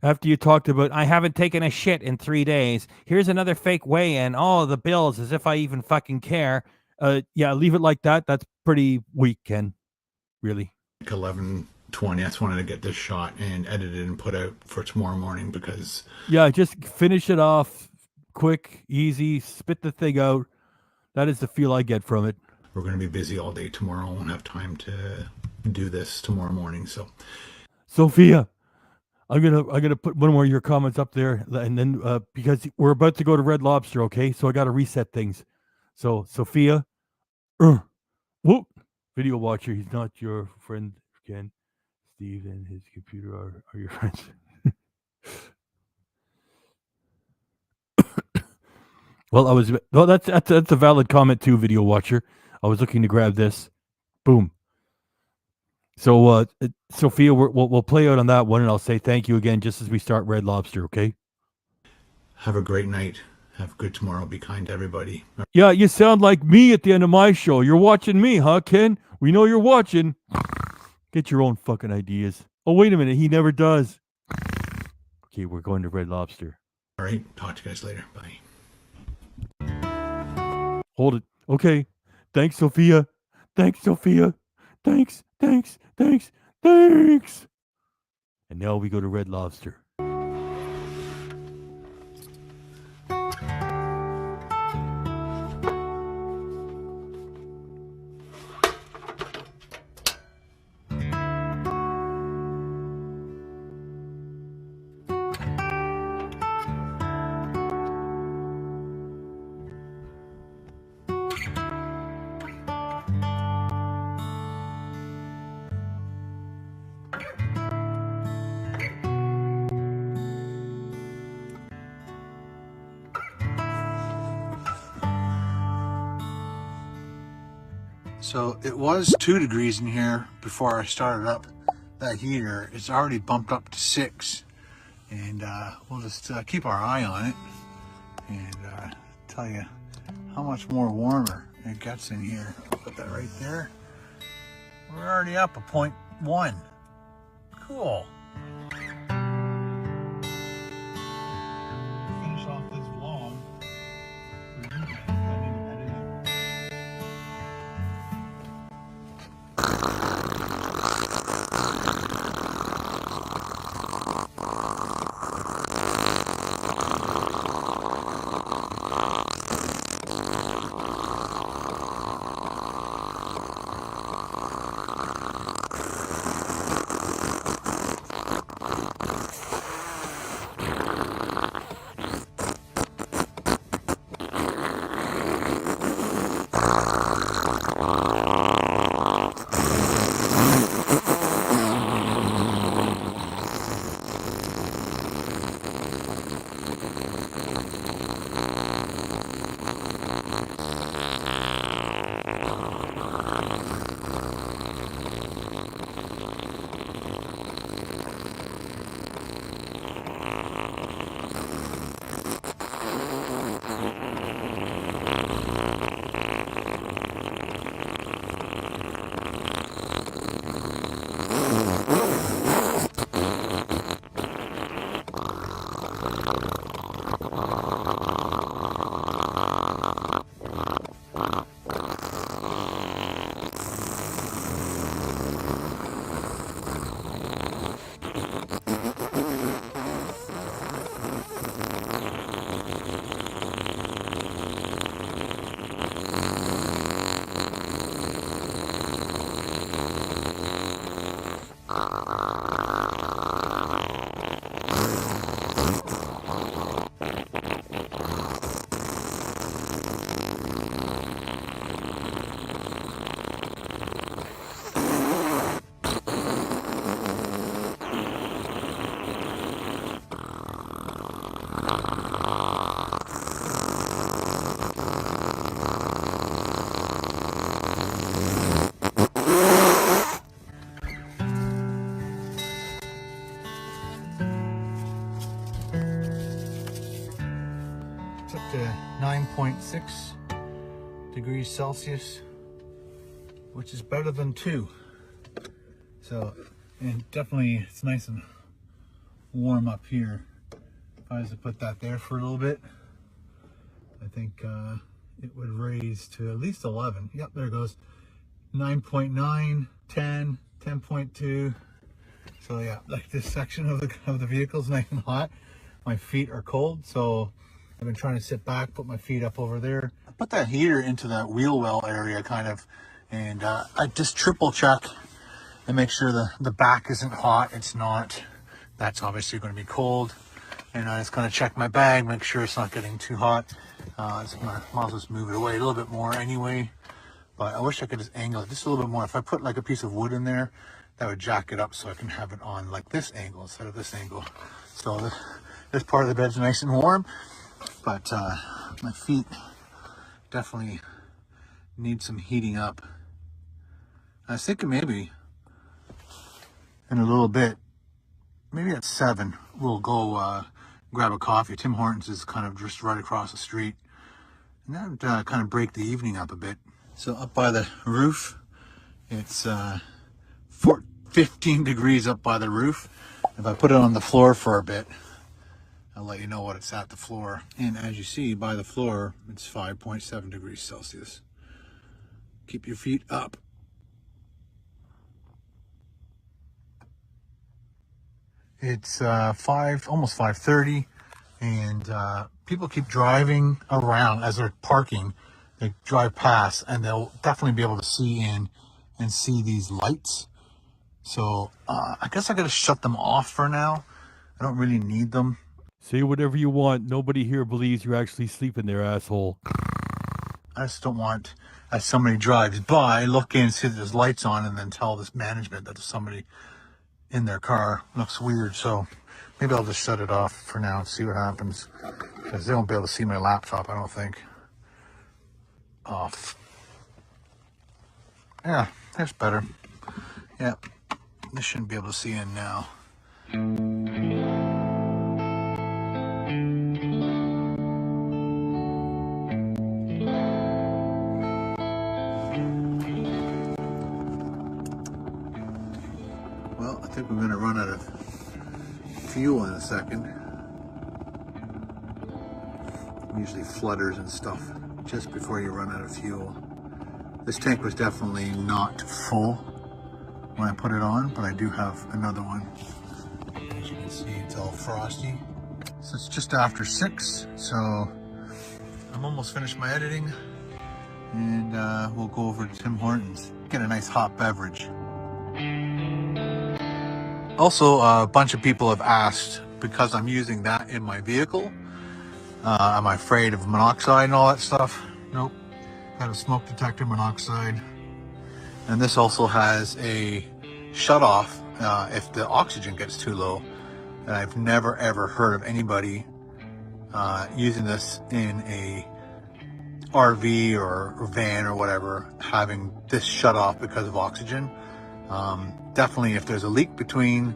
After you talked about, I haven't taken a shit in 3 days. Here's another fake weigh-in. Oh, the bills, as if I even fucking care. Yeah, leave it like that. That's pretty weak, Ken. Really. 11:20. I just wanted to get this shot and edited and put out for tomorrow morning because... Yeah, just finish it off quick, easy, spit the thing out. That is the feel I get from it. We're going to be busy all day tomorrow. I won't have time to do this tomorrow morning. So, Sophia, I'm gonna put one more of your comments up there, and then because we're about to go to Red Lobster, okay? So I got to reset things. So Sophia, whoop, video watcher. He's not your friend, Ken. Steve and his computer are your friends. Well, that's a valid comment too, video watcher. I was looking to grab this. Boom. So, Sophia, we'll play out on that one, and I'll say thank you again just as we start Red Lobster, okay? have a great night. Have a good tomorrow. Be kind to everybody. Yeah, you sound like me at the end of my show. You're watching me, huh, Ken? We know you're watching. Get your own fucking ideas. Oh, wait a minute. He never does. Okay, we're going to Red Lobster. All right. Talk to you guys later. Bye. Hold it. Okay. Thanks, Sophia. Thanks, Sophia. Thanks. And now we go to Red Lobster. So it was 2 degrees in here before I started up that heater. It's already bumped up to 6, and we'll just keep our eye on it and tell you how much more warmer it gets in here. I'll put that right there. We're already up a 0.1. Cool. Finish off this vlog. 9.6 degrees Celsius, which is better than 2. So, and definitely it's nice and warm up here. If I was to put that there for a little bit, I think it would raise to at least 11. Yep, there it goes. 9.9, 10, 10.2. So yeah, like this section of the vehicle is nice and hot. My feet are cold, so I've been trying to sit back, put my feet up over there. I put that heater into that wheel well area kind of, and I just triple check and make sure the back isn't hot. It's not. That's obviously going to be cold. And I just kind of check my bag, make sure it's not getting too hot. Might as well just move it away a little bit more anyway. But I wish I could just angle it just a little bit more. If I put like a piece of wood in there, that would jack it up so I can have it on like this angle instead of this angle. So this part of the bed's nice and warm, but my feet definitely need some heating up. I was thinking maybe in a little bit, maybe at 7, we'll go grab a coffee. Tim Hortons is kind of just right across the street, and that would kind of break the evening up a bit. So up by the roof, it's 15 degrees up by the roof. If I put it on the floor for a bit, I'll let you know what it's at the floor. And as you see by the floor, it's 5.7 degrees Celsius. Keep your feet up. It's almost 5:30, and people keep driving around as they're parking. They drive past, and they'll definitely be able to see in and see these lights. So I guess I gotta shut them off for now. I don't really need them. Say whatever you want. Nobody here believes you're actually sleeping there, asshole. I just don't want, as somebody drives by, look in, see that there's lights on, and then tell this management that there's somebody in their car. Looks weird. So maybe I'll just shut it off for now and see what happens, because they won't be able to see my laptop, I don't think. Off. Yeah, that's better. Yeah, they shouldn't be able to see in now. Well, I think we're going to run out of fuel in a second. Usually flutters and stuff just before you run out of fuel. This tank was definitely not full when I put it on, but I do have another one. As you can see, it's all frosty. So it's just after 6, so I'm almost finished my editing, and we'll go over to Tim Hortons, get a nice hot beverage. Also, a bunch of people have asked, because I'm using that in my vehicle, am I afraid of monoxide and all that stuff? Nope. Got a smoke detector, monoxide. And this also has a shut off if the oxygen gets too low. And I've never ever heard of anybody using this in a RV or van or whatever, having this shut off because of oxygen. Definitely if there's a leak between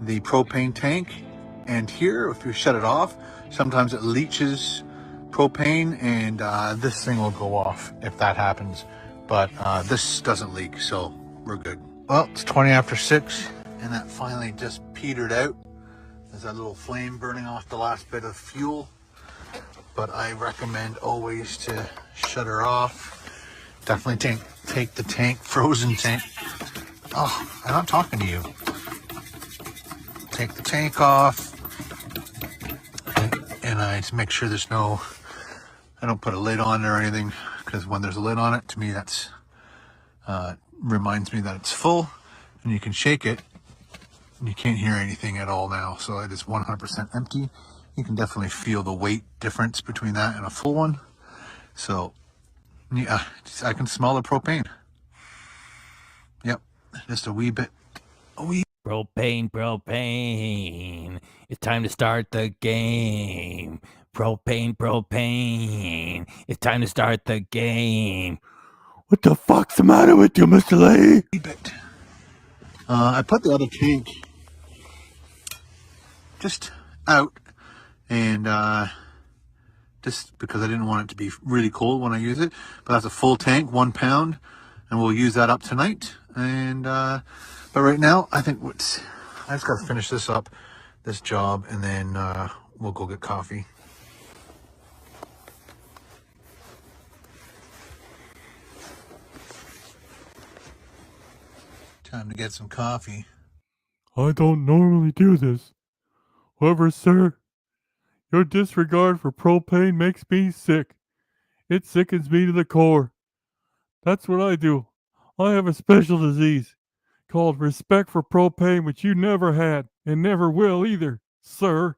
the propane tank and here, if you shut it off, sometimes it leaches propane, and this thing will go off if that happens. But this doesn't leak, so we're good. Well, it's 20 after 6, and that finally just petered out. There's that little flame burning off the last bit of fuel. But I recommend always to shut her off. Definitely take the tank, frozen tank. Oh, I'm not talking to you. Take the tank off, and I just make sure there's no, I don't put a lid on there or anything, because when there's a lid on it, to me that's reminds me that it's full, and you can shake it and you can't hear anything at all now. So it is 100% empty. You can definitely feel the weight difference between that and a full one. So yeah, I can smell the propane. Yep, just a wee bit. Propane, propane. It's time to start the game. Propane, propane. It's time to start the game. What the fuck's the matter with you, Mr. Lee? Wee bit. I put the other tank just out and just because I didn't want it to be really cold when I use it. But that's a full tank, 1 pound, and we'll use that up tonight. And but right now, I think I just got to finish this up, this job, and then we'll go get coffee. Time to get some coffee. I don't normally do this. However, sir, your disregard for propane makes me sick. It sickens me to the core. That's what I do. I have a special disease called respect for propane, which you never had and never will either, sir.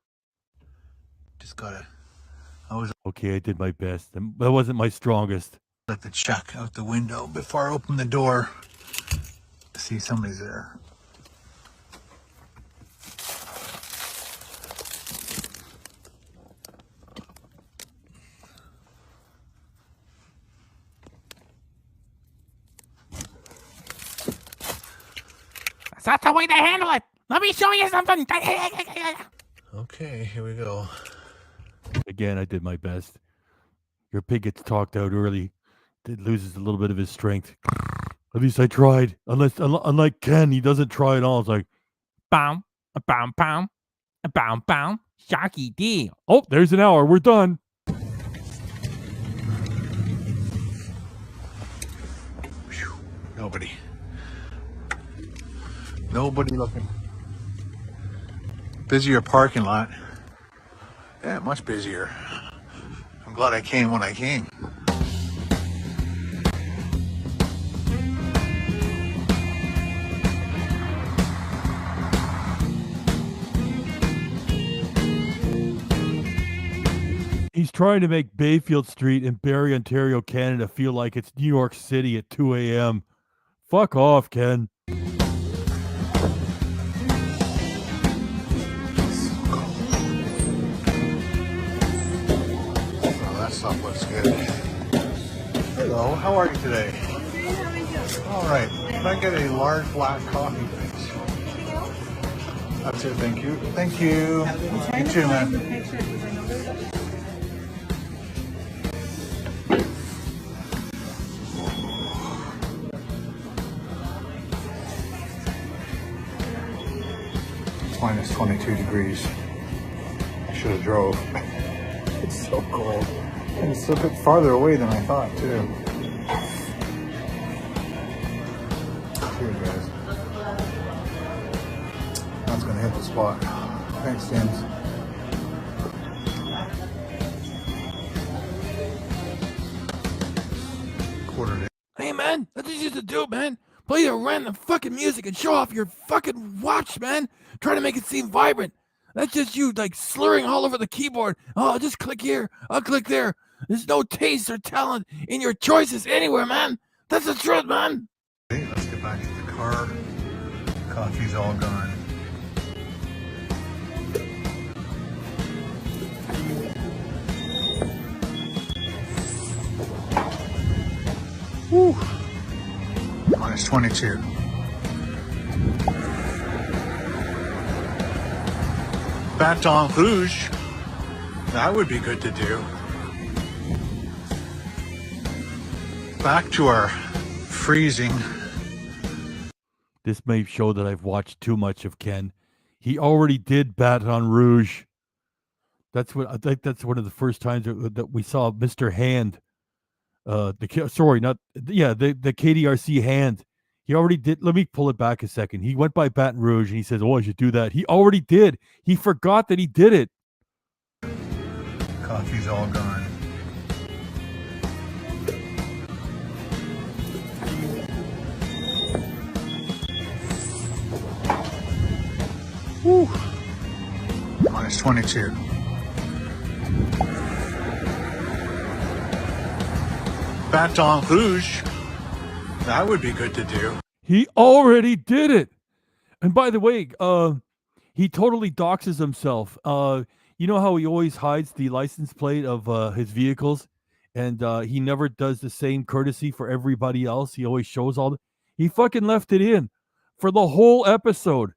Just gotta. I was Okay, I did my best. That wasn't my strongest. like to check out the window before I open the door to see somebody's there. That's the way to handle it. Let me show you something. Okay, here we go. Again, I did my best. Your pig gets talked out early. It loses a little bit of his strength. At least I tried. Unlike Ken, he doesn't try at all. It's like, bam, a bam, bam, a bam, bam, Sharky D. Oh, there's an hour. We're done. Nobody. Nobody looking. Busier parking lot. Yeah, much busier. I'm glad I came when I came. He's trying to make Bayfield Street in Barrie, Ontario, Canada feel like it's New York City at 2 a.m. Fuck off, Ken. Oh, that stuff looks good. Hello, how are you today? All right, can I get a large black coffee, please? That's it, thank you. Thank you. You too, man. Minus 22 degrees. I should have drove. It's so cold. And it's a bit farther away than I thought, too. Cheers, guys. That's gonna hit the spot. Thanks, James. Quarter to. Hey, man, that's what you used to do, man. Play your random fucking music and show off your fucking watch, man. Try to make it seem vibrant. That's just you, like, slurring all over the keyboard. Oh, I'll just click here. I'll click there. There's no taste or talent in your choices anywhere, man. That's the truth, man. Okay, let's get back to the car. Coffee's all gone. Woo. Minus 22. Baton Rouge. That would be good to do. Back to our freezing. This may show that I've watched too much of Ken. He already did Baton Rouge. That's what I think. That's one of the first times that we saw Mr. Hand. The KDRC Hand. He already did. Let me pull it back a second. He went by Baton Rouge and he says, "Oh, I should do that." He already did. He forgot that he did it. Coffee's all gone. Woo. Minus 22. Baton Rouge. That would be good to do. He already did it. And by the way, he totally doxes himself. You know how he always hides the license plate of his vehicles, and he never does the same courtesy for everybody else. He always shows all. He fucking left it in for the whole episode,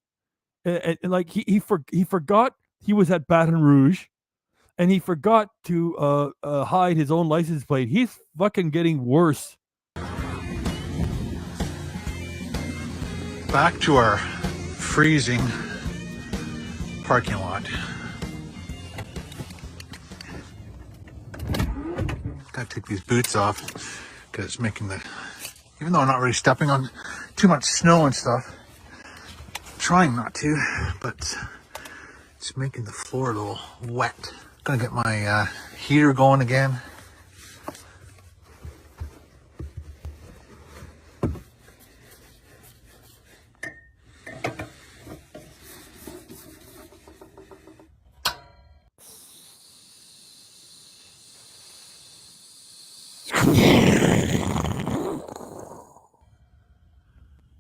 and like he forgot he was at Baton Rouge, and he forgot to hide his own license plate. He's fucking getting worse. Back to our freezing parking lot. Gotta take these boots off because it's making the, even though I'm not really stepping on too much snow and stuff, trying not to, but it's making the floor a little wet. Gonna get my heater going again.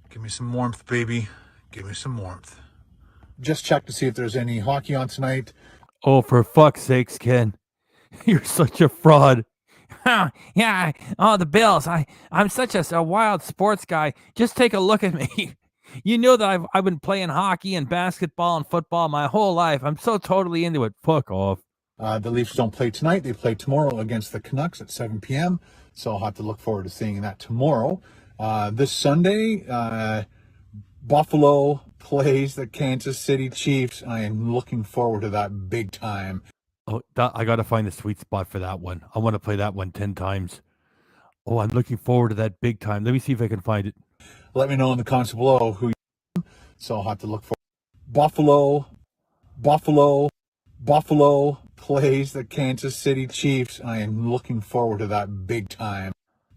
Give me some warmth, baby. Give me some warmth. Just check to see if there's any hockey on tonight. Oh, for fuck's sakes, Ken. You're such a fraud. Yeah. Oh, the Bills. I'm such a wild sports guy. Just take a look at me. You know that I've been playing hockey and basketball and football my whole life. I'm so totally into it. Fuck off. The Leafs don't play tonight. They play tomorrow against the Canucks at 7 p.m. So I'll have to look forward to seeing that tomorrow. This Sunday, Buffalo plays the Kansas City Chiefs. I am looking forward to that big time. Oh, I got to find the sweet spot for that one. I want to play that one 10 times. Oh, I'm looking forward to that big time. Let me see if I can find it. Let me know in the comments below who you. So I'll have to look for Buffalo plays the Kansas City Chiefs. I am looking forward to that big time.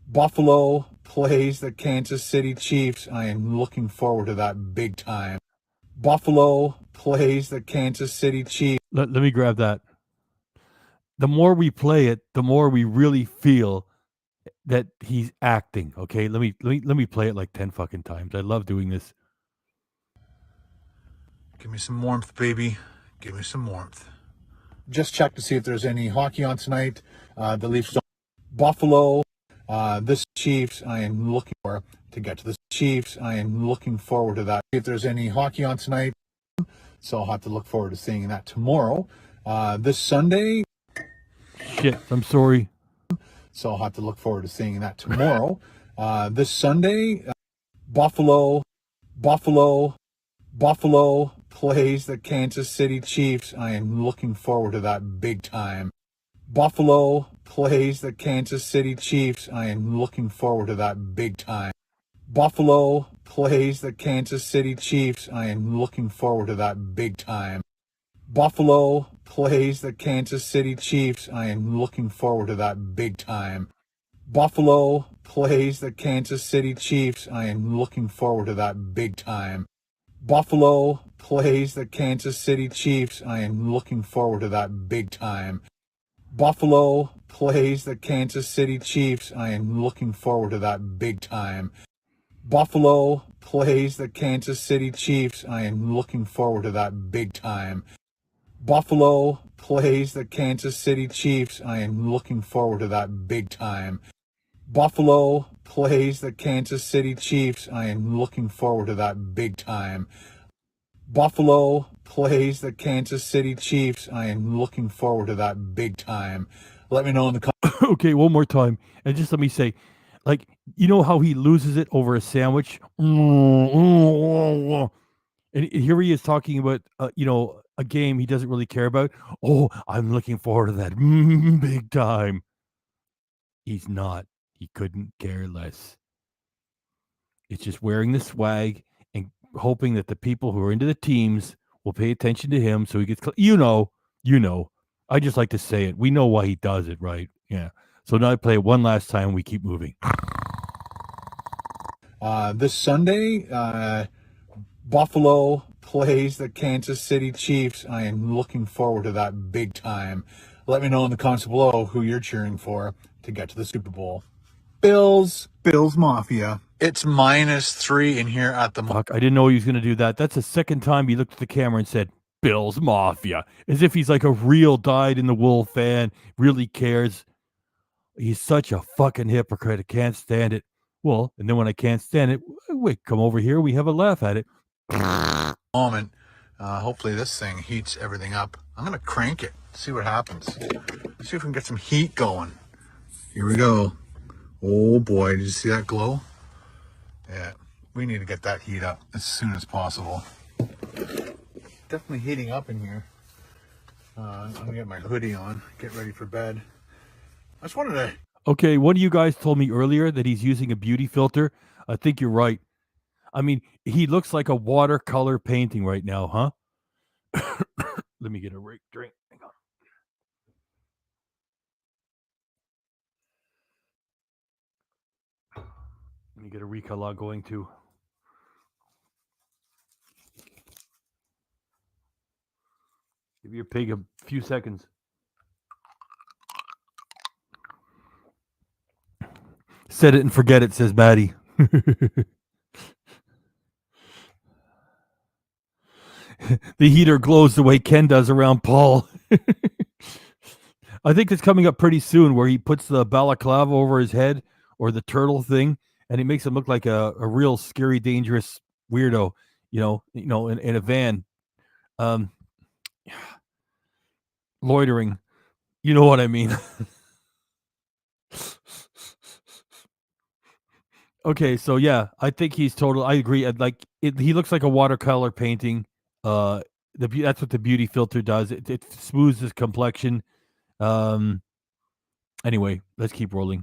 Buffalo plays the Kansas City Chiefs. I am looking forward to that big time. Buffalo plays the Kansas City Chiefs. Let me grab that. The more we play it, the more we really feel that he's acting. Okay, let me play it like 10 fucking times. I love doing this. Give me some warmth, baby. Give me some warmth. Just check to see if there's any hockey on tonight. The Leafs don't. Buffalo, this Chiefs, I am looking for to get to the Chiefs. I am looking forward to that. If there's any hockey on tonight, so I'll have to look forward to seeing that tomorrow. This Sunday. Shit, I'm sorry. So I'll have to look forward to seeing that tomorrow. This Sunday, Buffalo plays the Kansas City Chiefs. I am looking forward to that big time. Buffalo plays the Kansas City Chiefs. I am looking forward to that big time. Buffalo plays the Kansas City Chiefs. I am looking forward to that big time. Buffalo plays the Kansas City Chiefs. I am looking forward to that big time. Buffalo plays the Kansas City Chiefs. I am looking forward to that big time. Buffalo plays the Kansas City Chiefs. I am looking forward to that big time. Buffalo plays the Kansas City Chiefs. I am looking forward to that big time. Buffalo plays the Kansas City Chiefs. I am looking forward to that big time. Buffalo plays the Kansas City Chiefs. I am looking forward to that big time. Buffalo plays the Kansas City Chiefs. I am looking forward to that big time. Buffalo plays the Kansas City Chiefs. I am looking forward to that big time. Let me know in the comments. Okay, one more time. And just let me say, like, you know how he loses it over a sandwich? And here he is talking about, a game he doesn't really care about. Oh, I'm looking forward to that big time. He's not. He couldn't care less. It's just wearing the swag and hoping that the people who are into the teams will pay attention to him so he gets, you know. I just like to say it. We know why he does it, right? Yeah. So now I play it one last time. We keep moving. This Sunday, Buffalo plays the Kansas City Chiefs. I am looking forward to that big time. Let me know in the comments below who you're cheering for to get to the Super Bowl. Bills Mafia. It's -3 in here at the Fuck, I didn't know he was going to do that. That's the second time he looked at the camera and said, Bills Mafia, as if he's like a real dyed-in-the-wool fan, really cares. He's such a fucking hypocrite. I can't stand it. Well, and then when I can't stand it, wait, come over here. We have a laugh at it. moment. Hopefully this thing heats everything up. I'm going to crank it. see what happens. Let's see if we can get some heat going. Here we go. Oh boy, did you see that glow? Yeah, we need to get that heat up as soon as possible. Definitely heating up in here. I'm gonna get my hoodie on, get ready for bed. I just wanted to. Okay, one of you guys told me earlier that he's using a beauty filter. I think you're right. I mean, he looks like a watercolor painting right now, huh? Let me get a drink. Hang on. Let me get a Ricola going too. Give your pig a few seconds. Set it and forget it, says Maddie. The heater glows the way Ken does around Paul. I think it's coming up pretty soon where he puts the balaclava over his head or the turtle thing, and it makes him look like a real scary, dangerous weirdo, in a van. Loitering. You know what I mean? Okay, so yeah, I think he's total. I agree. He looks like a watercolor painting. That's what the beauty filter does. It smooths his complexion. Anyway, let's keep rolling.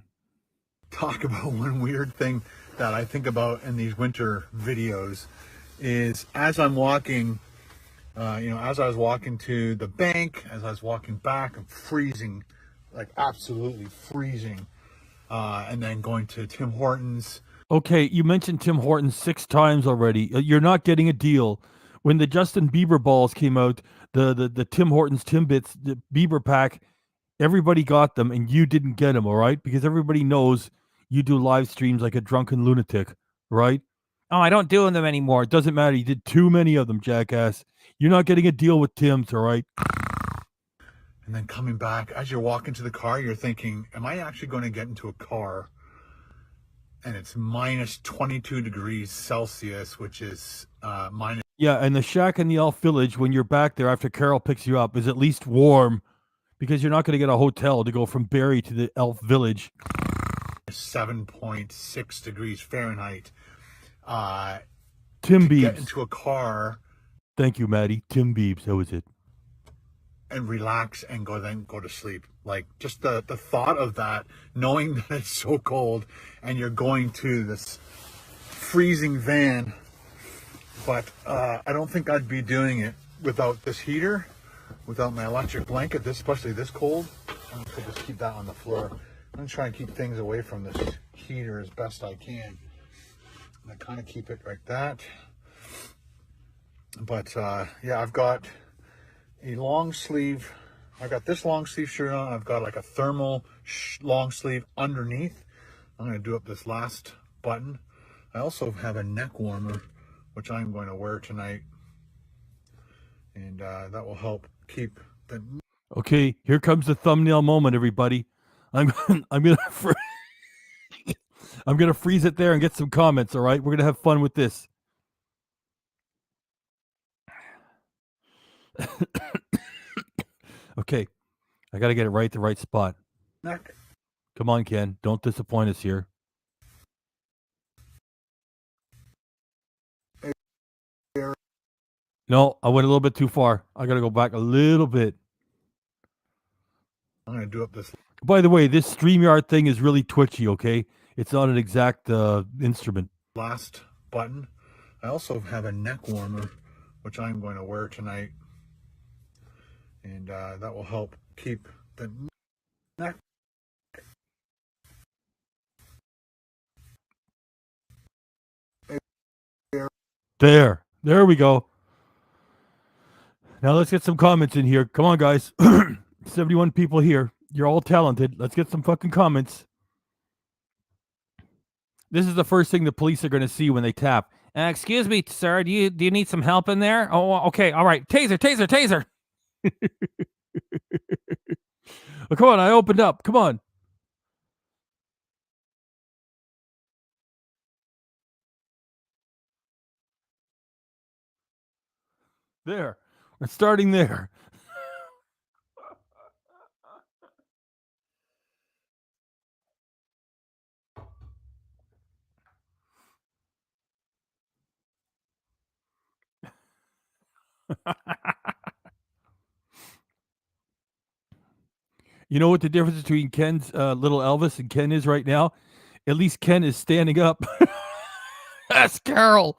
Talk about one weird thing that I think about in these winter videos is as I'm walking, as I was walking to the bank, as I was walking back, I'm freezing, like absolutely freezing. And then going to Tim Hortons. Okay, you mentioned Tim Hortons 6 times already. You're not getting a deal. When the Justin Bieber balls came out, the Tim Hortons Timbits, the Bieber pack, everybody got them and you didn't get them, all right? Because everybody knows you do live streams like a drunken lunatic, right? Oh, I don't do them anymore. It doesn't matter. You did too many of them, jackass. You're not getting a deal with Tim's, all right? And then coming back, as you're walking to the car, you're thinking, am I actually going to get into a car? And it's minus 22 degrees Celsius, which is minus. Yeah, and the shack in the Elf Village, when you're back there after Carol picks you up, is at least warm because you're not going to get a hotel to go from Barrie to the Elf Village. 7.6 degrees Fahrenheit. Tim to Beebs. Get into a car. Thank you, Maddie. Tim Beebs. That was it. And relax and go to sleep. Like just the thought of that, knowing that it's so cold and you're going to this freezing van. But I don't think I'd be doing it without this heater, without my electric blanket, especially this cold. I'm going to just keep that on the floor. I'm going to try and keep things away from this heater as best I can. I kind of keep it like that. But yeah, I've got a long sleeve. I've got this long sleeve shirt on. I've got like a thermal long sleeve underneath. I'm going to do up this last button. I also have a neck warmer, which I'm going to wear tonight. And that will help keep the... Okay, here comes the thumbnail moment, everybody. I'm gonna I'm gonna freeze it there and get some comments. All right, we're gonna have fun with this. Okay, I gotta get it right, the right spot. neck. Come on, Ken, don't disappoint us here. No, I went a little bit too far. I gotta go back a little bit. I'm going to do up this... By the way, this StreamYard thing is really twitchy, okay? It's not an exact instrument. last button. I also have a neck warmer, which I'm going to wear tonight. And that will help keep the neck. There we go. Now let's get some comments in here. Come on, guys. 71 people here. You're all talented. Let's get some fucking comments. This is the first thing the police are going to see when they tap. Excuse me, sir. Do you need some help in there? Oh, okay. All right. Taser. Oh, come on. I opened up. Come on. There. We're starting there. You know what the difference between Ken's little Elvis and Ken is right now? At least Ken is standing up. That's Carol.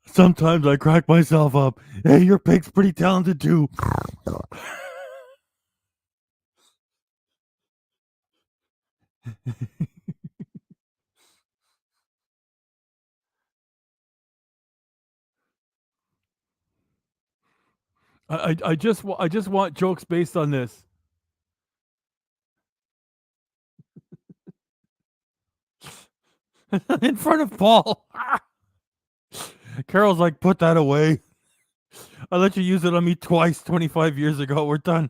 Sometimes I crack myself up. Hey, your pig's pretty talented too. I just want jokes based on this. In front of Paul. Carol's like, put that away. I let you use it on me twice 25 years ago. We're done.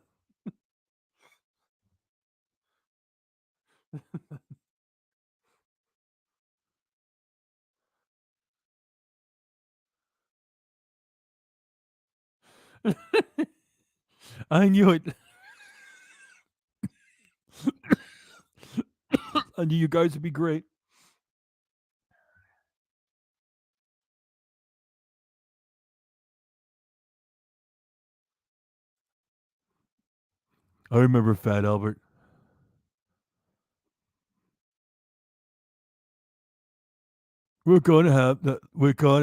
I knew it. I knew you guys would be great. I remember Fat Albert. We're gonna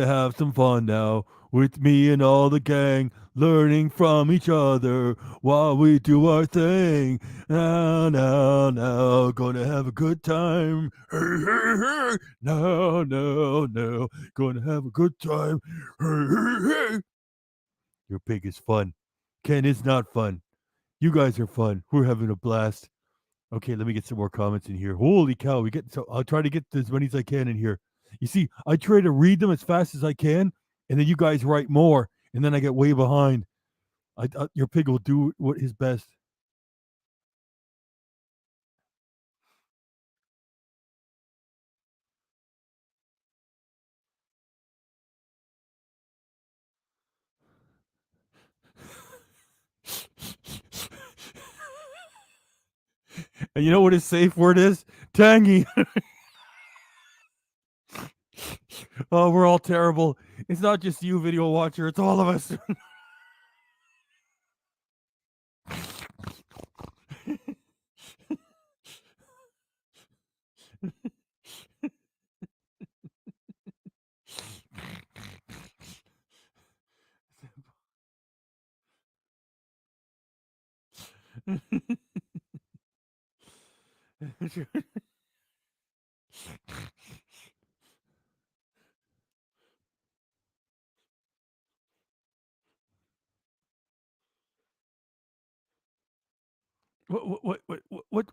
have some fun now with me and all the gang, learning from each other while we do our thing. Now, gonna have a good time. Hey, hey, hey. No, gonna have a good time. Hey, hey, hey. Your pig is fun. Ken is not fun. You guys are fun. We're having a blast. Okay, let me get some more comments in here. Holy cow, I'll try to get as many as I can in here. You see, I try to read them as fast as I can, and then you guys write more, and then I get way behind. Your pig will do what his best. And you know what his safe word is? Tangy. Oh, we're all terrible. It's not just you, video watcher. It's all of us.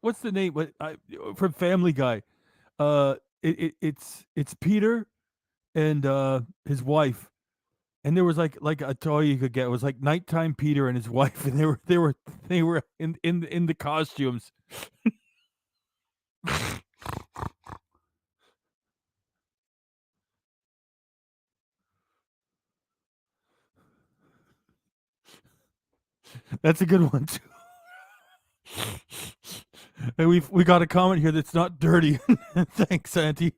What's the name? From Family Guy? Uh, it's Peter and his wife, and there was like a toy you could get. It was like nighttime Peter and his wife, and they were in the costumes. That's a good one too. And we got a comment here that's not dirty. Thanks, Auntie.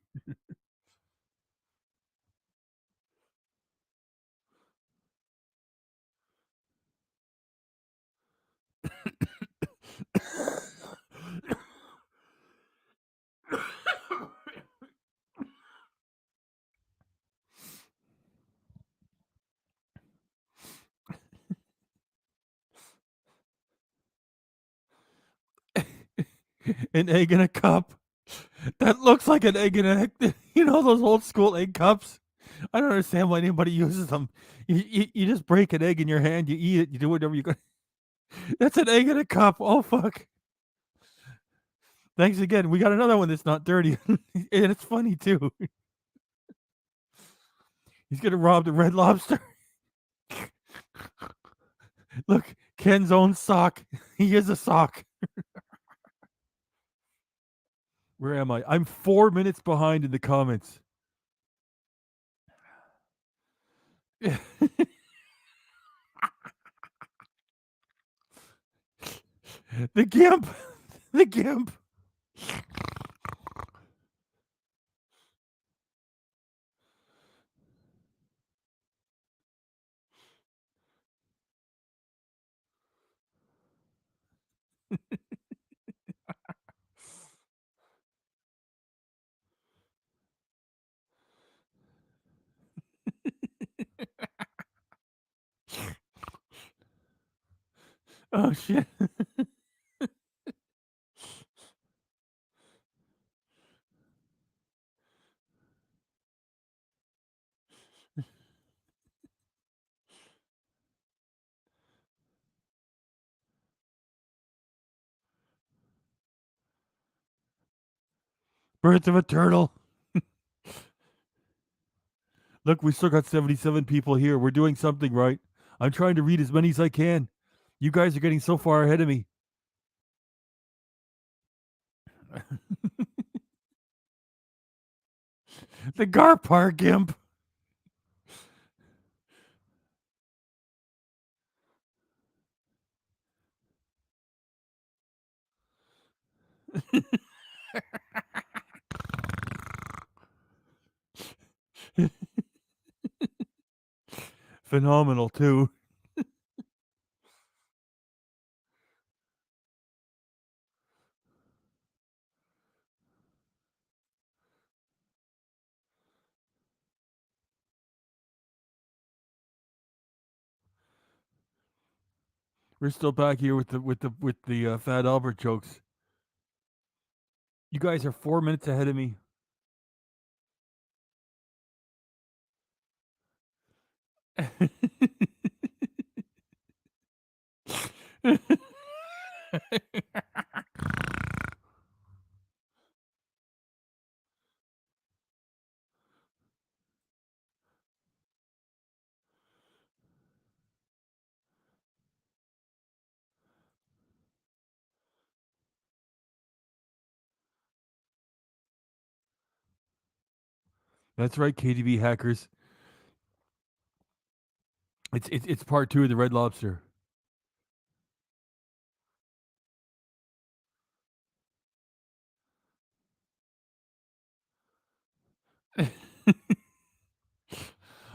An egg in a cup. That looks like an egg in an egg. You know those old school egg cups? I don't understand why anybody uses them. You just break an egg in your hand, you eat it, you do whatever you got. That's an egg in a cup. Oh fuck. Thanks again. We got another one that's not dirty. And it's funny too. He's gonna rob the Red Lobster. Look, Ken's own sock. He is a sock. Where am I? I'm 4 minutes behind in the comments. The gimp. The gimp. Oh shit. Birth of a turtle. Look, we still got 77 people here. We're doing something right. I'm trying to read as many as I can. You guys are getting so far ahead of me. The Garpar Gimp. Phenomenal, too. We're still back here with the Fat Albert jokes. You guys are 4 minutes ahead of me. That's right, KGB hackers. It's part 2 of the Red Lobster.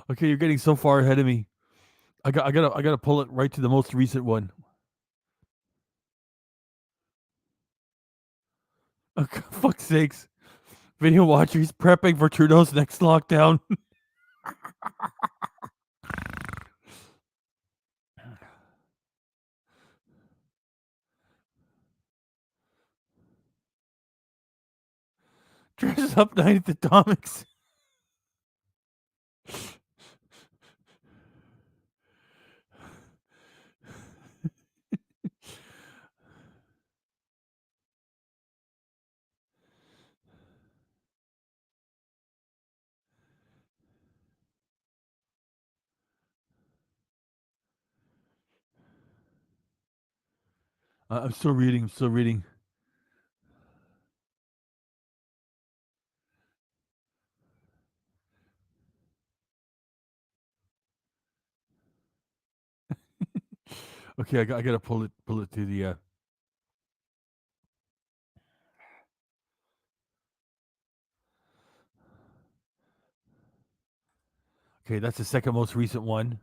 Okay, you're getting so far ahead of me. I gotta pull it right to the most recent one. Oh, fuck's sakes. Video watchers prepping for Trudeau's next lockdown. Dress up night at the Domiks. I'm still reading. Okay, I gotta pull it to the. Okay, that's the second most recent one.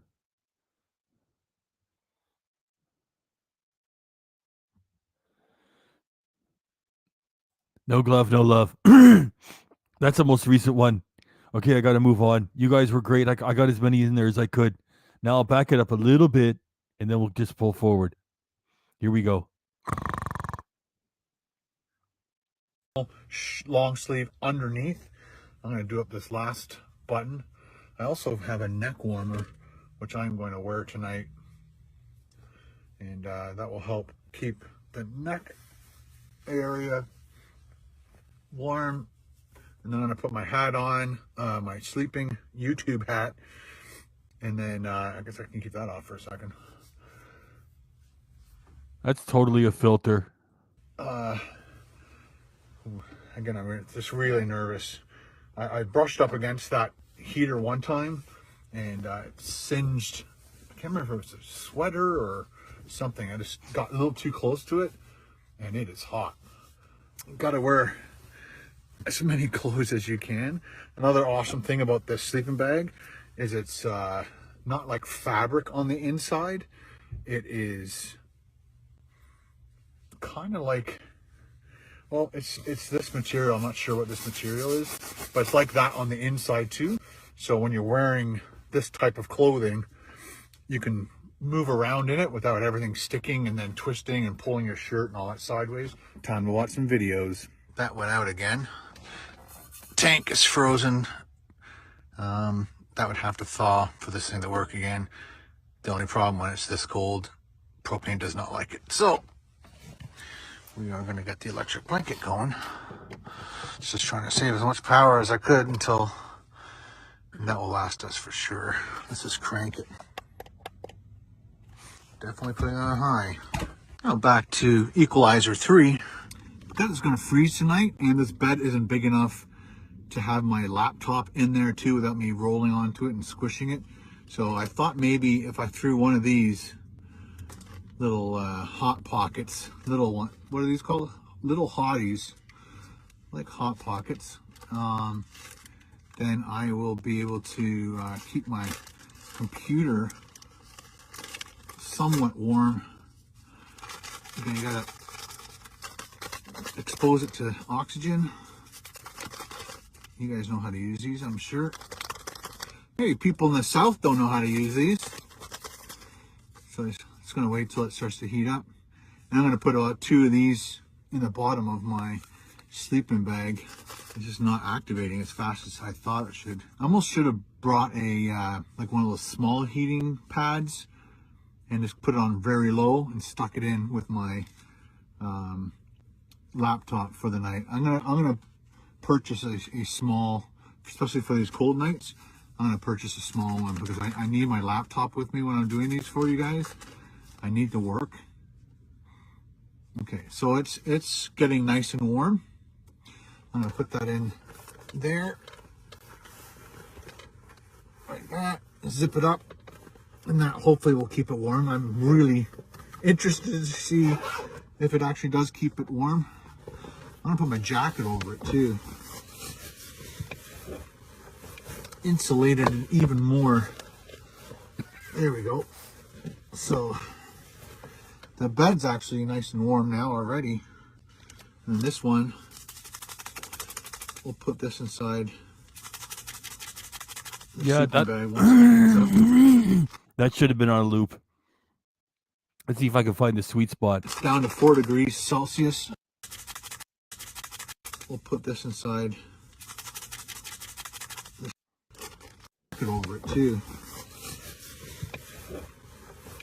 No glove, no love. That's the most recent one. Okay, I got to move on. You guys were great. I got as many in there as I could. Now I'll back it up a little bit, and then we'll just pull forward. Here we go. Long sleeve underneath. I'm going to do up this last button. I also have a neck warmer, which I'm going to wear tonight. And that will help keep the neck area warm. And then I'm going to put my hat on, my sleeping YouTube hat. And then I guess I can keep that off for a second. That's totally a filter. Again, I'm just really nervous. I brushed up against that heater one time and it singed. I can't remember if it was a sweater or something. I just got a little too close to it and it is hot. Got to wear as many clothes as you can. Another awesome thing about this sleeping bag is it's not like fabric on the inside. It is kind of like, well, it's this material. I'm not sure what this material is, but it's like that on the inside too. So when you're wearing this type of clothing, you can move around in it without everything sticking and then twisting and pulling your shirt and all that sideways. Time to watch some videos. That went out again. Tank is frozen. That would have to thaw for this thing to work again. The only problem when it's this cold, propane does not like it. So we are going to get the electric blanket going. Just trying to save as much power as I could until that will last us for sure. Let's just crank it. Definitely putting on high. Now back to equalizer 3. Because it's going to freeze tonight and this bed isn't big enough to have my laptop in there too without me rolling onto it and squishing it. So I thought maybe if I threw one of these little hot pockets, what are these called? Little hotties, like hot pockets. Then I will be able to keep my computer somewhat warm. Again, you gotta expose it to oxygen. You guys know how to use these, I'm sure. Hey, people in the south don't know how to use these. So it's gonna wait till it starts to heat up. And I'm gonna put 2 of these in the bottom of my sleeping bag. It's just not activating as fast as I thought it should. I almost should have brought a like one of those small heating pads and just put it on very low and stuck it in with my laptop for the night. I'm gonna purchase a small, especially for these cold nights. I'm gonna purchase a small one because I need my laptop with me when I'm doing these for you guys. I need to work. Okay, so it's getting nice and warm. I'm gonna put that in there, like that. Zip it up, and that hopefully will keep it warm. I'm really interested to see if it actually does keep it warm. I'm gonna put my jacket over it too. Insulated it even more. There we go. So the bed's actually nice and warm now already. And this one, we'll put this inside the sleeping bag once it heats up. That should have been on a loop. Let's see if I can find the sweet spot. It's down to 4 degrees Celsius. We'll put this inside. It over it too.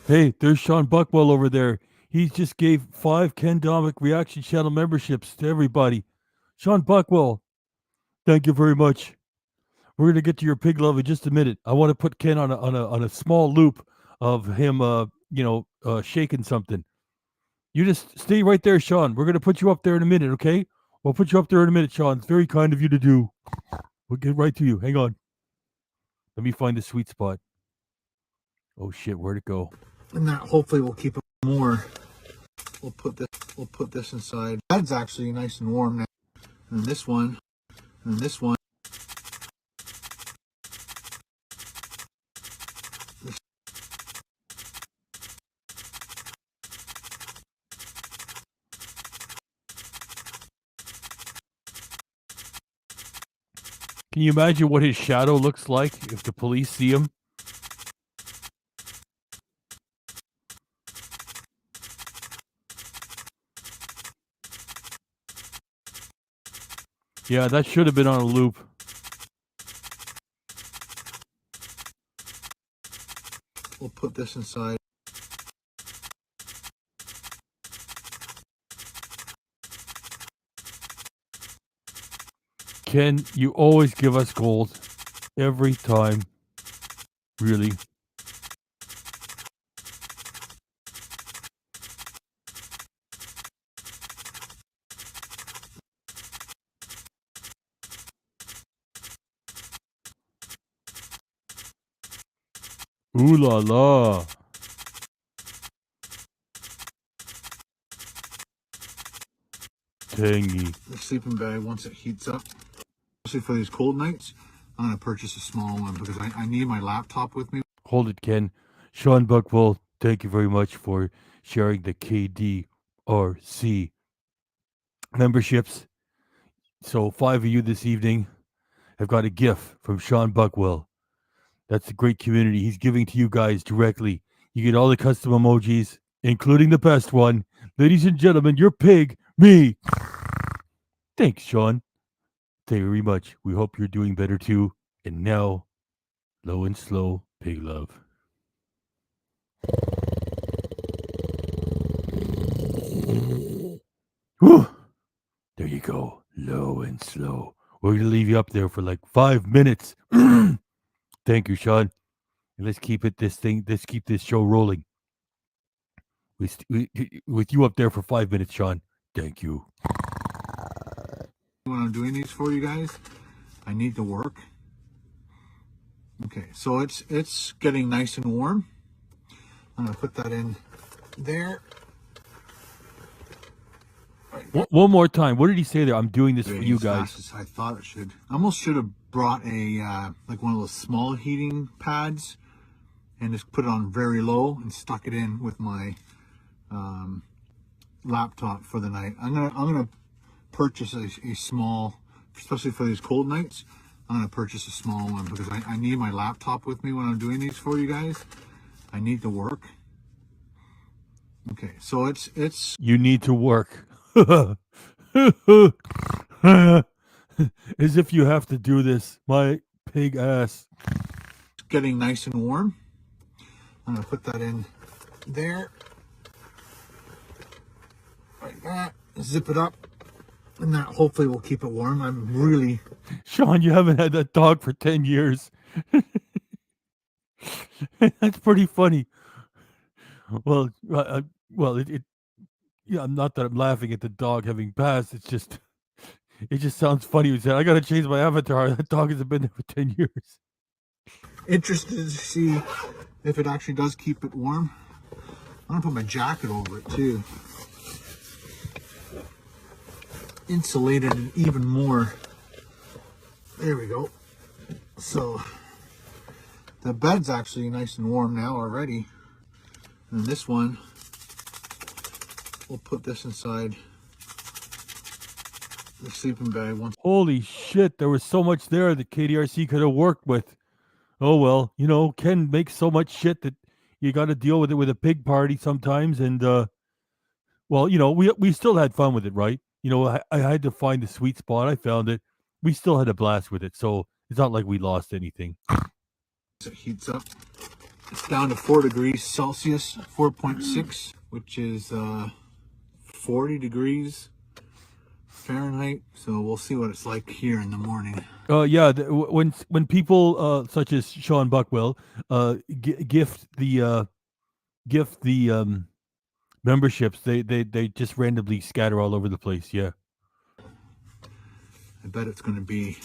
Hey, there's Sean Buckwell over there. He just gave 5 Ken Domik Reaction Channel memberships to everybody. Sean Buckwell, thank you very much. We're gonna get to your pig love in just a minute. I want to put Ken on a small loop of him, shaking something. You just stay right there, Sean. We're gonna put you up there in a minute, okay? We'll put you up there in a minute, Sean. It's very kind of you to do. We'll get right to you. Hang on. Let me find the sweet spot. Oh shit, where'd it go? And that hopefully will keep it more. We'll put this inside. That's actually nice and warm now. And this one. Can you imagine what his shadow looks like if the police see him? Yeah, that should have been on a loop. We'll put this inside. Ken, you always give us gold. Every time. Really. Ooh la la. Tangy. The sleeping bag once it heats up. Especially for these cold nights, I'm going to purchase a small one because I need my laptop with me. Hold it, Ken. Sean Buckwell, thank you very much for sharing the KD IRC memberships. So 5 of you this evening have got a gift from Sean Buckwell. That's a great community he's giving to you guys directly. You get all the custom emojis, including the best one. Ladies and gentlemen, your pig, me. Thanks, Sean. Thank you very much. We hope you're doing better too. And now, low and slow, pig love. Whew. There you go. Low and slow. We're going to leave you up there for like 5 minutes. Thank you, Sean. And let's keep this show rolling. With you up there for 5 minutes, Sean. Thank you. When I'm doing these for you guys, I need to work. Okay, so it's getting nice and warm. I'm gonna put that in there. One more time. What did he say there? I'm doing this for you guys. Fast as I thought it should. I almost should have brought a like one of those small heating pads and just put it on very low and stuck it in with my laptop for the night. I'm gonna purchase a small, especially for these cold nights. I'm gonna purchase a small one because I need my laptop with me when I'm doing these for you guys. I need to work. Okay, so it's You need to work. As if you have to do this, my pig ass. getting nice and warm. I'm gonna put that in there like that. Zip it up, and that hopefully will keep it warm. I'm really Sean, you haven't had that dog for 10 years. That's pretty funny. Well, yeah, not that I'm laughing at the dog having passed. It just sounds funny. He said, I got to change my avatar. That dog hasn't been there for 10 years. interested to see if it actually does keep it warm. I'm gonna put my jacket over it too. Insulated it even more. There we go. So the bed's actually nice and warm now already. And this one, we'll put this inside the sleeping bag once. Holy shit, there was so much there that KDRC could have worked with. Oh well, Ken makes so much shit that you got to deal with it with a pig party sometimes. And well, we still had fun with it, right? I had to find the sweet spot. I found it. We still had a blast with it, so it's not like we lost anything. It heats up. It's down to 4 degrees Celsius, 4.6, which is 40 degrees Fahrenheit. So we'll see what it's like here in the morning. Yeah, when people such as Sean Buckwell gift the memberships, they just randomly scatter all over the place. Yeah. I bet it's going to be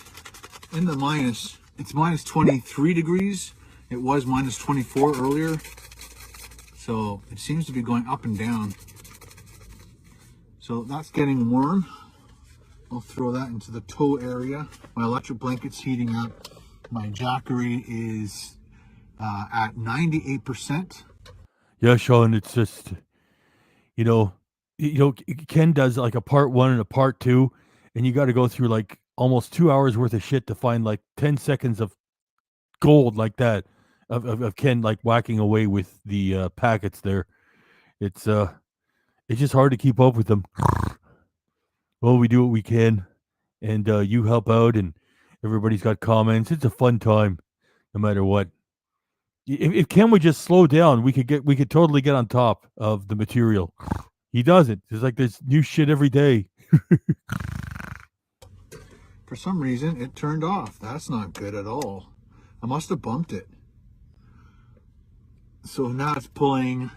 in the minus. It's minus 23 degrees. It was minus 24 earlier. So it seems to be going up and down. So that's getting warm. I'll throw that into the toe area. My electric blanket's heating up. My jackery is at 98%. Yeah, Sean, it's just, Ken does like a part 1 and a part 2, and you got to go through like almost 2 hours worth of shit to find like 10 seconds of gold like that of Ken like whacking away with the packets there. It's just hard to keep up with them. Well, we do what we can, and you help out, and everybody's got comments. It's a fun time, no matter what. If Ken would just slow down, we could totally get on top of the material. He doesn't. It's like there's new shit every day. For some reason, it turned off. That's not good at all. I must have bumped it. So now it's pulling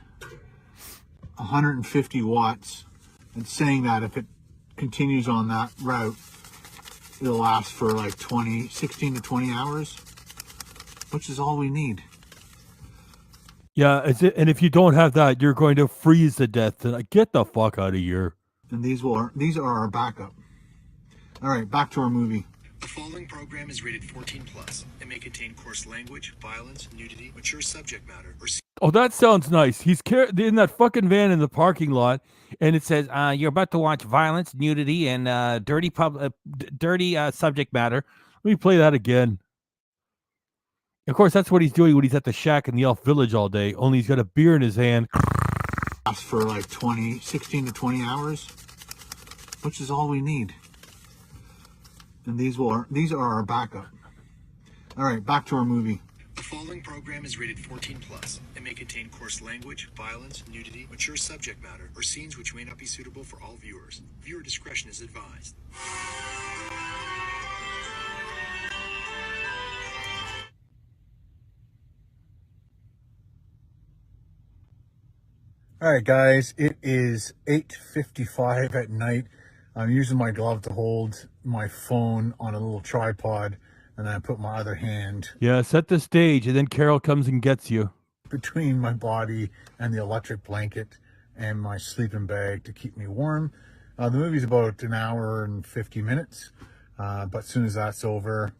150 watts. It's saying that if it continues on that route, it'll last for like 16 to 20 hours, which is all we need. Yeah, and if you don't have that, you're going to freeze to death. And get the fuck out of here. And these are our backup. All right, back to our movie. The following program is rated 14+. It may contain coarse language, violence, nudity, mature subject matter, or Oh, that sounds nice. He's in that fucking van in the parking lot, and it says, "You're about to watch violence, nudity, and dirty subject matter." Let me play that again. Of course, that's what he's doing when he's at the shack in the Elf Village all day. Only he's got a beer in his hand. For like 16 to 20 hours, which is all we need. And these are our backup. All right, back to our movie. The following program is rated 14 plus and may contain coarse language, violence, nudity, mature subject matter, or scenes which may not be suitable for all viewers. Viewer discretion is advised. All right, guys, it is 8:55 at night. I'm using my glove to hold my phone on a little tripod, and I put my other hand Yeah, set the stage, and then Carol comes and gets you. between my body and the electric blanket and my sleeping bag to keep me warm. The movie's about an hour and 50 minutes, but as soon as that's over,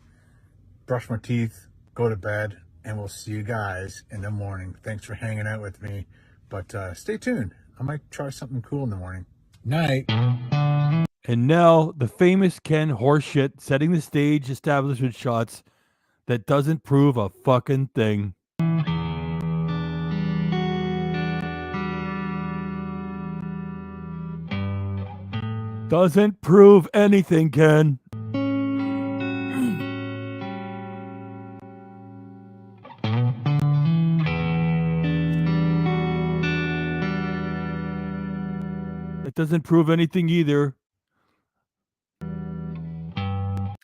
brush my teeth, go to bed, and we'll see you guys in the morning. Thanks for hanging out with me, but stay tuned. I might try something cool in the morning. Night. And now the famous Ken horseshit setting the stage establishment shots that doesn't prove a fucking thing. Doesn't prove anything, Ken. It doesn't prove anything either.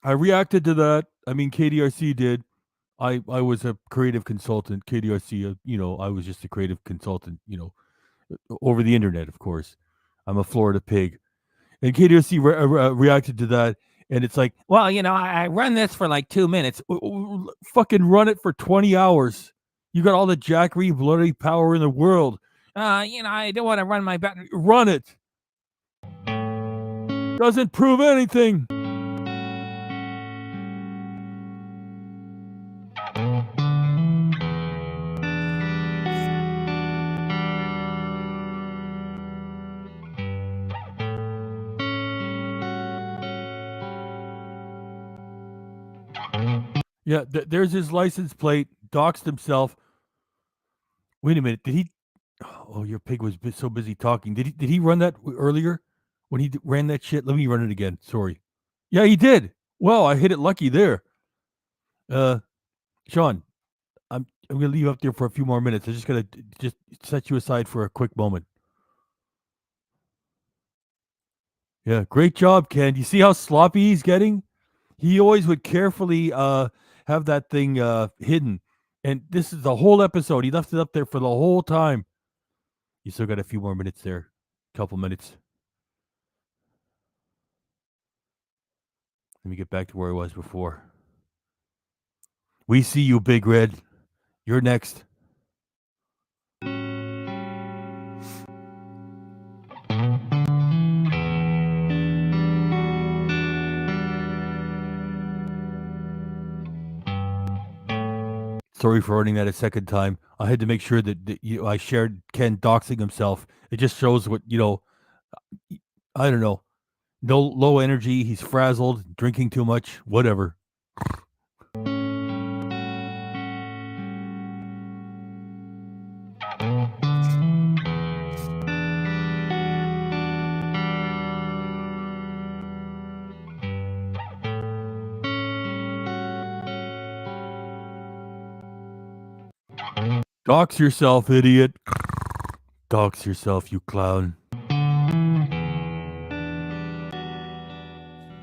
I reacted to that. I mean, KDRC did. I was a creative consultant. KDRC, I was just a creative consultant, over the internet, of course. I'm a Florida pig. And KDRC reacted to that. And it's like, well, I run this for like 2 minutes. Fucking run it for 20 hours. You got all the jackery, bloody power in the world. I don't want to run my back. Run it. Doesn't prove anything. Yeah, there's his license plate. Doxed himself. Wait a minute. Did he? Oh, your pig was so busy talking. Did he run that earlier when he ran that shit? Let me run it again. Sorry. Yeah, he did. Well, I hit it lucky there. Sean, I'm gonna leave you up there for a few more minutes. I'm just gonna set you aside for a quick moment. Yeah, great job, Ken. You see how sloppy he's getting? He always would carefully have that thing hidden. And this is the whole episode. He left it up there for the whole time. You still got a few more minutes there. Couple minutes. Let me get back to where I was before. We see you, Big Red. You're next. Sorry for running that a second time. I had to make sure that I shared Ken doxing himself. It just shows what, I don't know. No low energy. He's frazzled, drinking too much, whatever. Dox yourself, idiot. Dox yourself, you clown.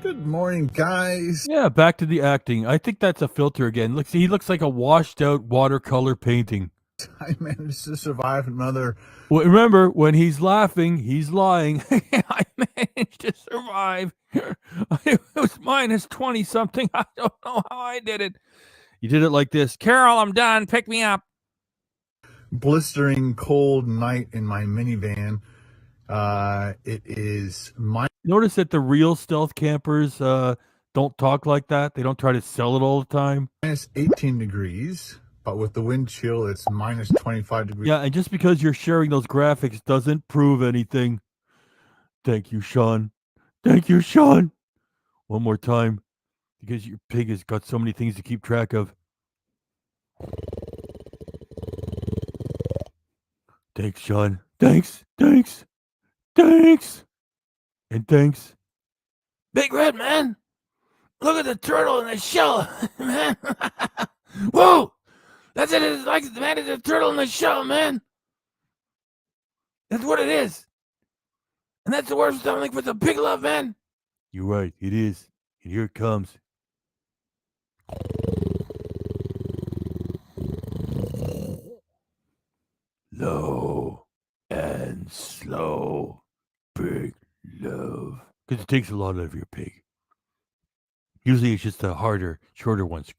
Good morning, guys. Yeah, back to the acting. I think that's a filter again. He looks like a washed out watercolor painting. I managed to survive another. Well, remember, when he's laughing, he's lying. I managed to survive. It was minus 20 something. I don't know how I did it. You did it like this. Carol, I'm done. Pick me up. Blistering cold night in my minivan. It is Notice that the real stealth campers don't talk like that. They don't try to sell it all the time. minus 18 degrees but with the wind chill, it's minus 25 degrees. Yeah, and just because you're sharing those graphics doesn't prove anything. Thank you, Sean. Thank you, Sean. One more time, because your pig has got so many things to keep track of. Thanks, Sean. Thanks. And thanks. Big Red, man. Look at the turtle in the shell, man. Whoa! That's it. It's like, man, it's a turtle in the shell, man. That's what it is. And that's the worst something with the big love, man. You're right. It is. And here it comes. Low and slow. Big love. Because it takes a lot out of your pig. Usually it's just the harder, shorter ones.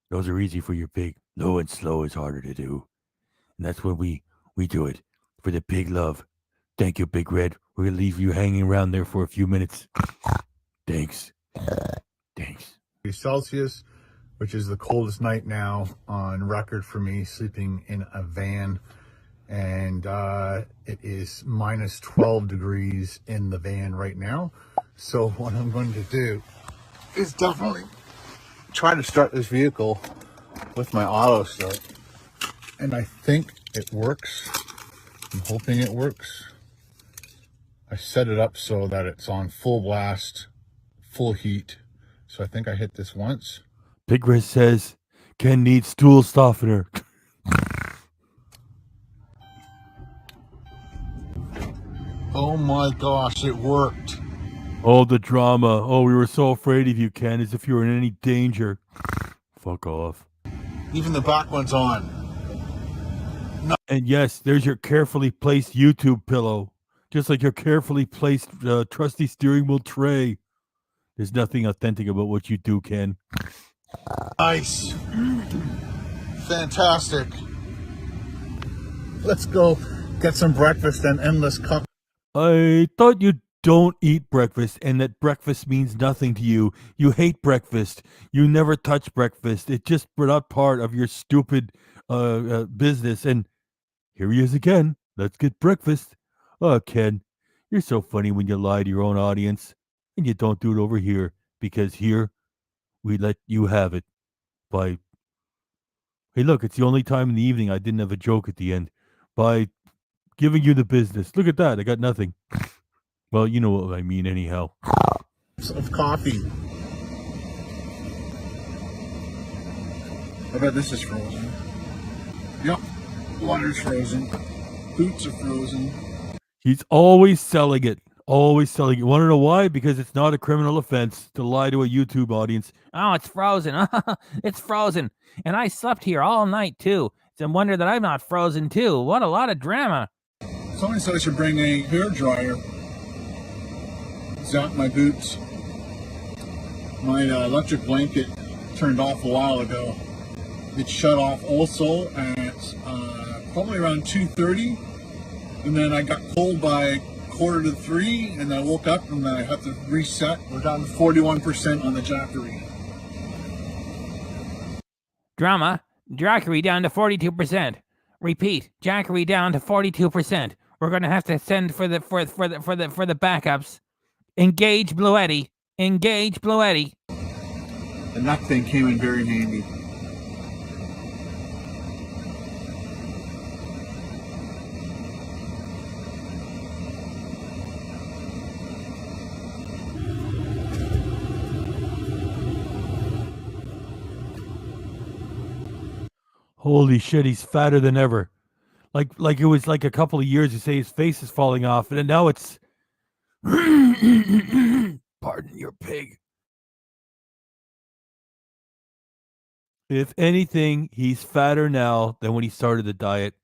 Those are easy for your pig. Low and slow is harder to do. And that's when we do it. For the pig love. Thank you, Big Red. We're going to leave you hanging around there for a few minutes. Thanks. Celsius, which is the coldest night now on record for me, sleeping in a van. And it is minus 12 degrees in the van right now. So what I'm going to do is definitely try to start this vehicle with my auto start. And I think it works. I'm hoping it works. I set it up so that it's on full blast, full heat. So I think I hit this once. Big Red says, Ken needs stool softener. Oh my gosh, it worked. Oh, the drama. Oh, we were so afraid of you, Ken, as if you were in any danger. Fuck off. Even the back one's on. And yes, there's your carefully placed YouTube pillow. Just like your carefully placed trusty steering wheel tray. There's nothing authentic about what you do, Ken. Nice. Fantastic. Let's go get some breakfast and endless cup. I thought you don't eat breakfast and that breakfast means nothing to you. You hate breakfast. You never touch breakfast. It's just not part of your stupid business. And here he is again. Let's get breakfast. Oh, Ken, you're so funny when you lie to your own audience. And you don't do it over here. Because here, we let you have it by... Hey, look, it's the only time in the evening I didn't have a joke at the end. By giving you the business. Look at that. I got nothing. Well, you know what I mean anyhow. Of coffee. I bet this is frozen. Yep. Water's frozen. Boots are frozen. He's always selling it. Always selling it. Want to know why? Because it's not a criminal offense to lie to a YouTube audience. Oh, it's frozen. It's frozen. And I slept here all night, too. It's a wonder that I'm not frozen, too. What a lot of drama. Somebody said I should bring a hair dryer. Zap my boots. My electric blanket turned off a while ago. It shut off also at probably around 2:30. And then I got cold by 2:45, and I woke up and I had to reset. We're down to 41% on the Jackery. Drama. Jackery down to 42%. Repeat. Jackery down to 42%. We're gonna have to send for the backups. Engage Blue Eddy. Engage Blue Eddy. And that thing came in very handy. Holy shit, he's fatter than ever. Like it was like a couple of years you say his face is falling off, and then now it's pardon your pig. If anything, he's fatter now than when he started the diet.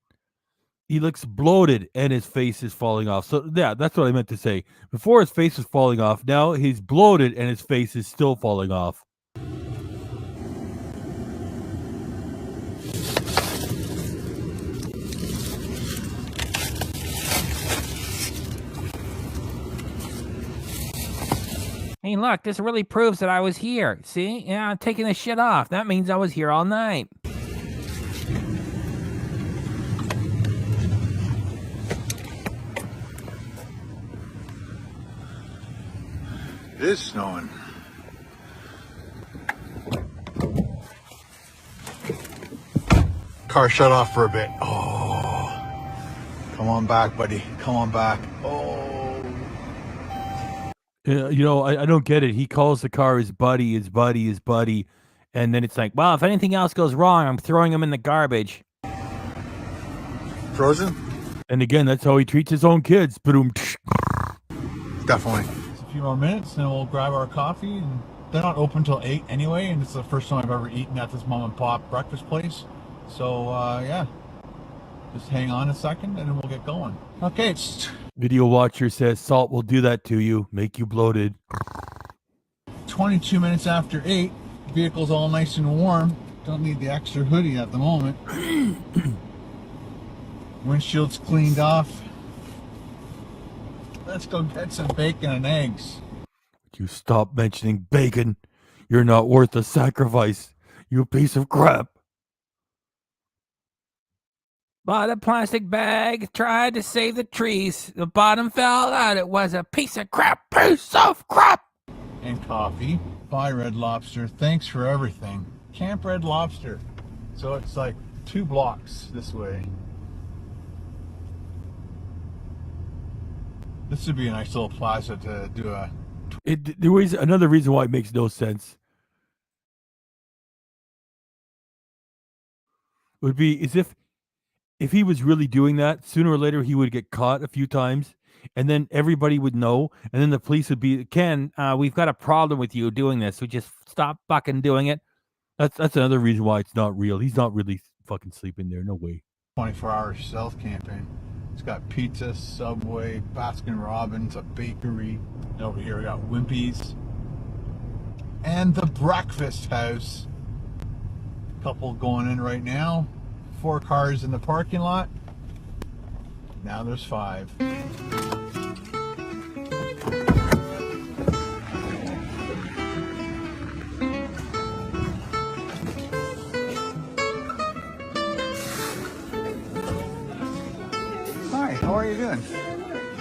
He looks bloated and his face is falling off. So yeah, that's what I meant to say. Before his face was falling off, now he's bloated and his face is still falling off. Hey, look, this really proves that I was here. See? Yeah, I'm taking this shit off. That means I was here all night. It is snowing. Car shut off for a bit. Oh, come on back, buddy. Come on back. Oh. You know, I don't get it. He calls the car his buddy, his buddy, his buddy. And then it's like, well, if anything else goes wrong, I'm throwing him in the garbage. Frozen? And again, that's how he treats his own kids. Boom. Definitely. Just a few more minutes and we'll grab our coffee. And they're not open till 8 anyway, and it's the first time I've ever eaten at this mom and pop breakfast place. So yeah, just hang on a second and then we'll get going. Okay, it's Video watcher says salt will do that to you, make you bloated. 22 minutes after 8. Vehicle's all nice and warm. Don't need the extra hoodie at the moment. Windshield's cleaned off. Let's go get some bacon and eggs. You stop mentioning bacon. You're not worth the sacrifice, you piece of crap. Bought a plastic bag, tried to save the trees. The bottom fell out. It was a piece of crap. Piece of crap. And coffee. Bye, Red Lobster. Thanks for everything. Camp Red Lobster. So it's like 2 blocks this way. This would be a nice little plaza to do a... There is another reason why it makes no sense. Would be as if he was really doing that, sooner or later he would get caught a few times, and then everybody would know, and then the police would be, Ken, we've got a problem with you doing this, so just stop fucking doing it. That's another reason why it's not real. He's not really fucking sleeping there. No way. 24-hour stealth camping. It's got pizza, Subway, Baskin Robbins, a bakery. And over here we got Wimpy's. And the breakfast house. Couple going in right now. 4 cars in the parking lot. Now there's 5. Hi, how are you doing?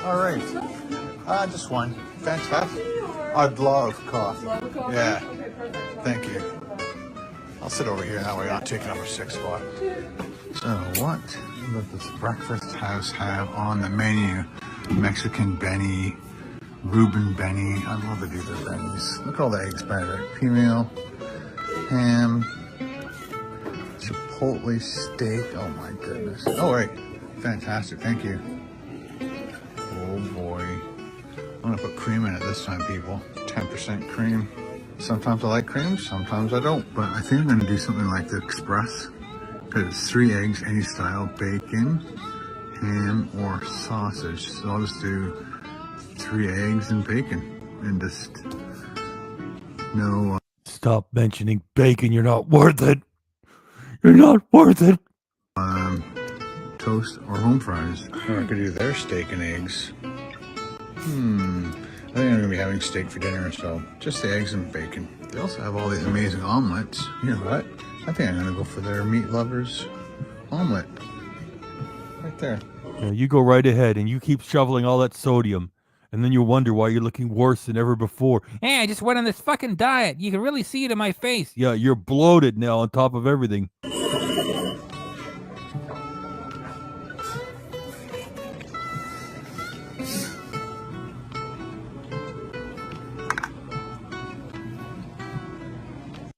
All right. Just one. Fantastic. I'd love coffee. Yeah. Thank you. I'll sit over here, that way I'm not taking up a 6 spot. So what does this breakfast house have on the menu? Mexican Benny, Reuben Benny. I love to do their Bennies. Look at all the eggs by there. Female, ham, chipotle steak. Oh my goodness. Oh right. Fantastic. Thank you. Oh boy. I'm gonna put cream in it this time, people. 10% cream. Sometimes I like cream, sometimes I don't. But I think I'm gonna do something like the express. Because it's 3 eggs, any style, bacon, ham, or sausage. So I'll just do 3 eggs and bacon. And just no... Stop mentioning bacon. You're not worth it. You're not worth it. Toast or home fries. Or I could do their steak and eggs. I think I'm gonna be having steak for dinner, so just the eggs and bacon. They also have all these amazing omelets. You know what? I think I'm gonna go for their meat lovers omelet. Right there. Yeah, you go right ahead and you keep shoveling all that sodium, and then you'll wonder why you're looking worse than ever before. Hey, I just went on this fucking diet. You can really see it in my face. Yeah, you're bloated now on top of everything.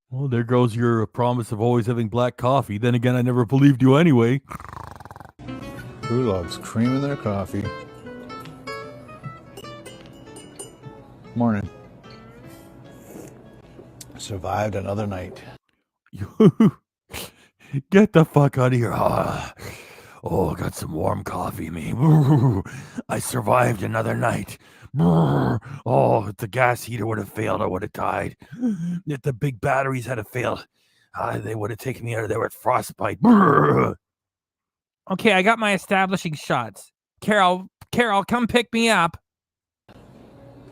Well, there goes your promise of always having black coffee. Then again, I never believed you anyway. Who loves cream in their coffee? Morning. Survived another night. Get the fuck out of here. Oh, got some warm coffee, me. I survived another night. Oh, if the gas heater would have failed, I would have died. If the big batteries had failed, they would have taken me out of there with frostbite. Okay, I got my establishing shots. Carol, come pick me up.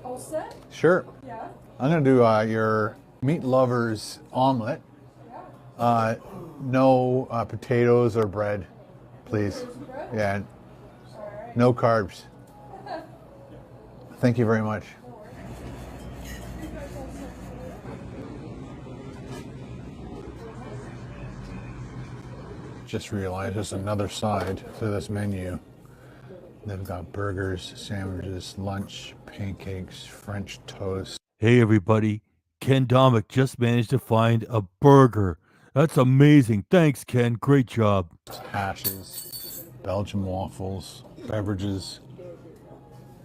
All set? Sure. Yeah. I'm gonna do your meat lovers omelet. No potatoes or bread, please. Bread? Yeah. All right. No carbs. Thank you very much. just realized there's another side to this menu. They've got burgers, sandwiches, lunch, pancakes, French toast. Hey everybody, Ken Domik just managed to find a burger. That's amazing. Thanks, Ken. Great job. Hashes, Belgian waffles, beverages.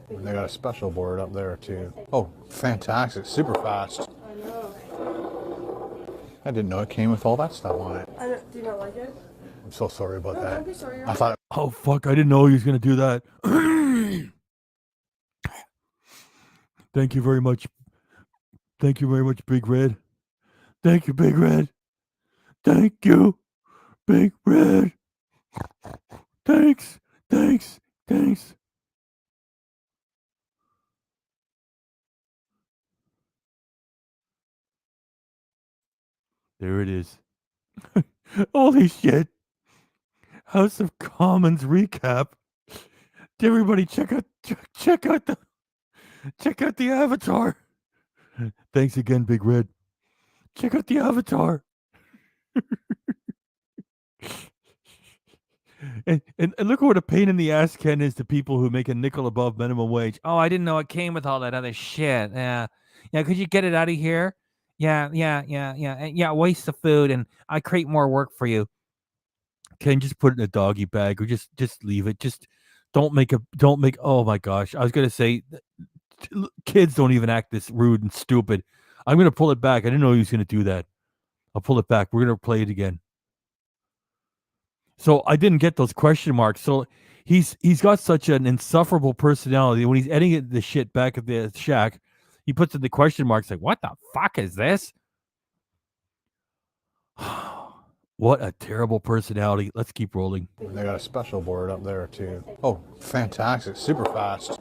And they got a special board up there too. Oh, fantastic. Super fast. I didn't know it came with all that stuff on it. Do you not like it? I'm so sorry about No, that. don't be sorry. I thought Oh fuck, I didn't know he was gonna do that. Thank you very much. Thank you very much, Big Red. Thank you, Big Red. Thank you, Big Red. Thanks, thanks, thanks. There it is. Holy shit. House of Commons recap. Everybody check out the avatar. Thanks again, Big Red. Check out the avatar. and look what a pain in the ass Ken is to people who make a nickel above minimum wage. Oh, I didn't know it came with all that other shit. Yeah. Could you get it out of here? Yeah. Waste the food, and I create more work for you. Ken, just put it in a doggy bag, or just leave it. Just don't make. Oh my gosh, I was gonna say, kids don't even act this rude and stupid. I'm gonna pull it back. I didn't know he was gonna do that. I'll pull it back. We're gonna play it again. So I didn't get those question marks. So he's got such an insufferable personality. When he's editing the shit back at the shack, he puts in the question marks like, "What the fuck is this?" What a terrible personality. Let's keep rolling. they got a special board up there too. Oh, fantastic. Super fast.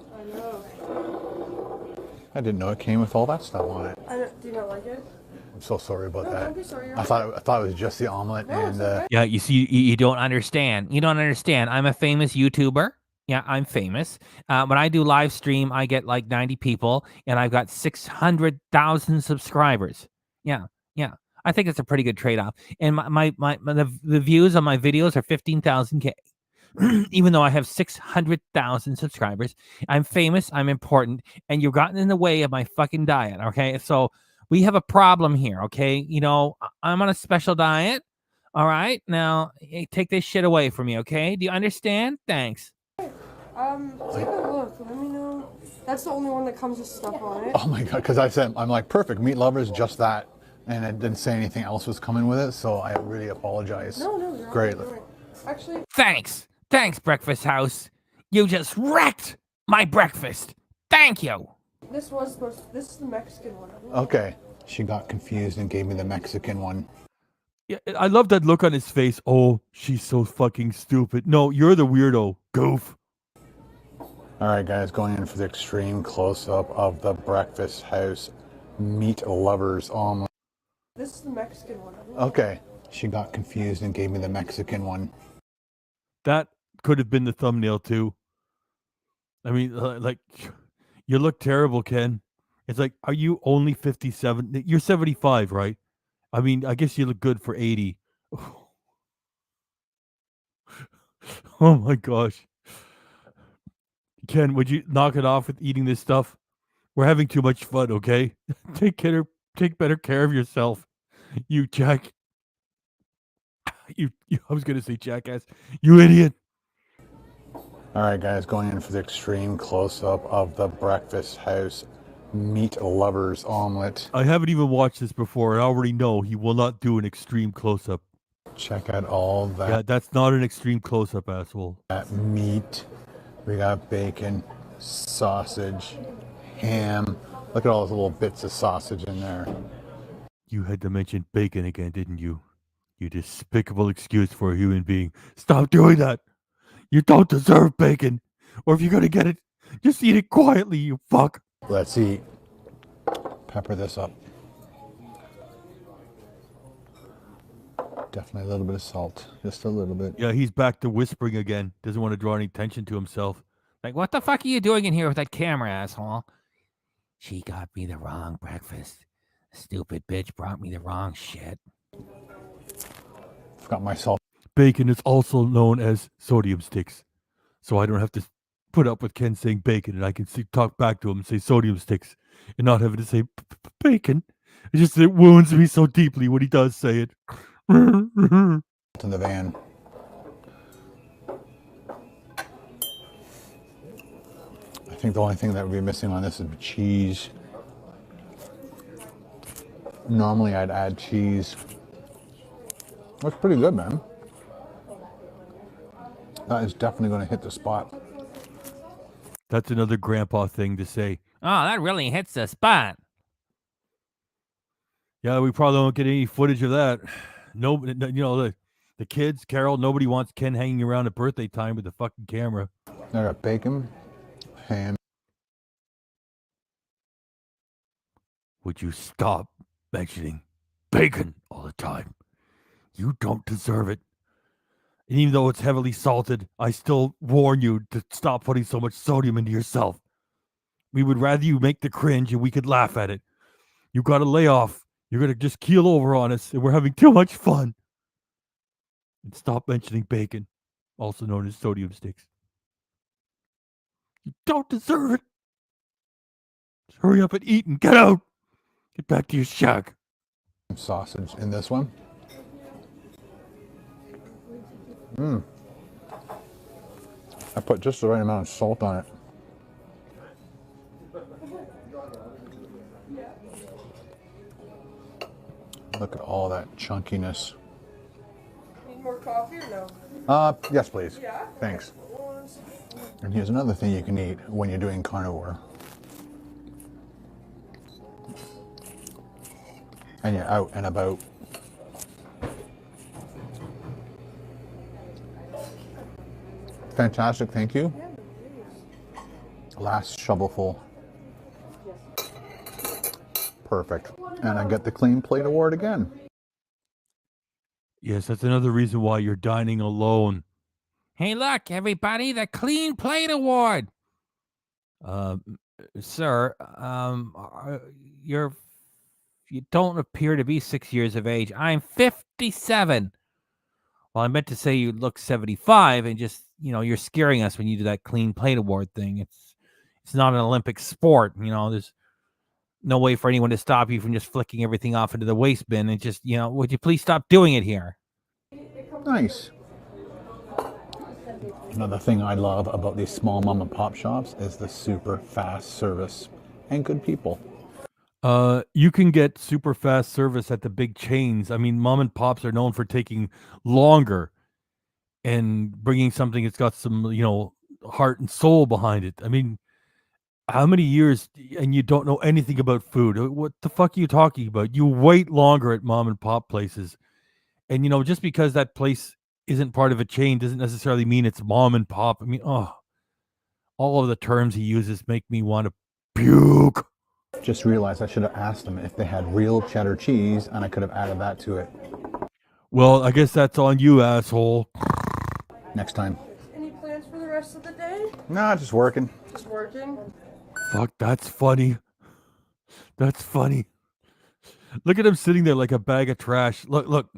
I didn't know it came with all that stuff on it. Do you not like it? I'm so sorry about No, that. don't be sorry. I thought it was just the omelet and Yeah, you see, you don't understand. You don't understand. I'm a famous YouTuber. Yeah, I'm famous. When I do live stream, I get like 90 people, and I've got 600,000 subscribers. Yeah. I think it's a pretty good trade-off. And the views on my videos are 15,000K. Even though I have 600,000 subscribers, I'm famous, I'm important, and you've gotten in the way of my fucking diet. Okay, so we have a problem here. Okay, I'm on a special diet. All right, now take this shit away from me. Okay, do you understand? Thanks. Take a look. Let me know. That's the only one that comes with stuff on it. oh my god, because I'm like, perfect, meat lovers, just that. And I didn't say anything else was coming with it, so I really apologize. No, you're Great. right. Actually, Thanks, Breakfast House. You just wrecked my breakfast. Thank you. this is the Mexican one. Okay. She got confused and gave me the Mexican one. Yeah, I love that look on his face. Oh, she's so fucking stupid. No, you're the weirdo, goof. All right, guys, going in for the extreme close-up of the Breakfast House meat lovers omelet. This is the Mexican one. Okay. She got confused and gave me the Mexican one. That could have been the thumbnail too. I mean, like, you look terrible, Ken. It's like, are you only 57? You're 75, right? I mean, I guess you look good for 80. Oh my gosh. Ken, would you knock it off with eating this stuff? We're having too much fun, okay? Take better care of yourself. You jack. You I was gonna say jackass. You idiot. All right, guys, going in for the extreme close-up of the Breakfast House meat lovers omelet. I haven't even watched this before, and I already know he will not do an extreme close-up. Check out all that. Yeah, that's not an extreme close-up, asshole. That meat. We got bacon, sausage, ham. Look at all those little bits of sausage in there. You had to mention bacon again, didn't you? You despicable excuse for a human being. Stop doing that. You don't deserve bacon. Or if you're going to get it, just eat it quietly, you fuck. Let's eat. Pepper this up. Definitely a little bit of salt. Just a little bit. Yeah, he's back to whispering again. Doesn't want to draw any attention to himself. Like, what the fuck are you doing in here with that camera, asshole? She got me the wrong breakfast. Stupid bitch brought me the wrong shit. Forgot my salt. bacon is also known as sodium sticks. So I don't have to put up with Ken saying bacon, and I can talk back to him and say sodium sticks, and not having to say bacon. It wounds me so deeply when he does say it. In the van. I think the only thing that would be missing on this is cheese. Normally I'd add cheese. That's pretty good, man. That is definitely going to hit the spot. That's another grandpa thing to say. Oh, that really hits the spot. Yeah, we probably won't get any footage of that. No, you know, the kids, Carol, nobody wants Ken hanging around at birthday time with the fucking camera. I got bacon, ham. Would you stop mentioning bacon all the time? You don't deserve it. And even though it's heavily salted, I still warn you to stop putting so much sodium into yourself. We would rather you make the cringe and we could laugh at it. You gotta lay off. You're gonna just keel over on us, and we're having too much fun. And stop mentioning bacon, also known as sodium sticks. You don't deserve it. Just hurry up and eat and get out. Get back to your shack. Sausage in this one. I put just the right amount of salt on it. Look at all that chunkiness. Need more coffee or no? Yes, please. Yeah. Thanks. And here's another thing you can eat when you're doing carnivore. And you're out and about. Fantastic, thank you. Last shovelful. Perfect. And I get the Clean Plate Award again. Yes, that's another reason why you're dining alone. Hey, look, everybody, the Clean Plate Award. Sir, you don't appear to be 6 years of age. I'm 57. Well, I meant to say you look 75, and just, you're scaring us when you do that Clean Plate Award thing. It's not an Olympic sport. There's no way for anyone to stop you from just flicking everything off into the waste bin, and just, would you please stop doing it here? Nice. Another thing I love about these small mom and pop shops is the super fast service and good people. You can get super fast service at the big chains. I mean, mom and pops are known for taking longer and bringing something that's got some, heart and soul behind it. I mean, how many years and you don't know anything about food? What the fuck are you talking about? You wait longer at mom and pop places. And, just because that place isn't part of a chain doesn't necessarily mean it's mom and pop. I mean, all of the terms he uses make me want to puke. Just realized I should have asked them if they had real cheddar cheese, and I could have added that to it. Well, I guess that's on you, asshole. Next time. Any plans for the rest of the day? Nah, just working. Just working. Fuck, that's funny. That's funny. Look at him sitting there like a bag of trash. Look,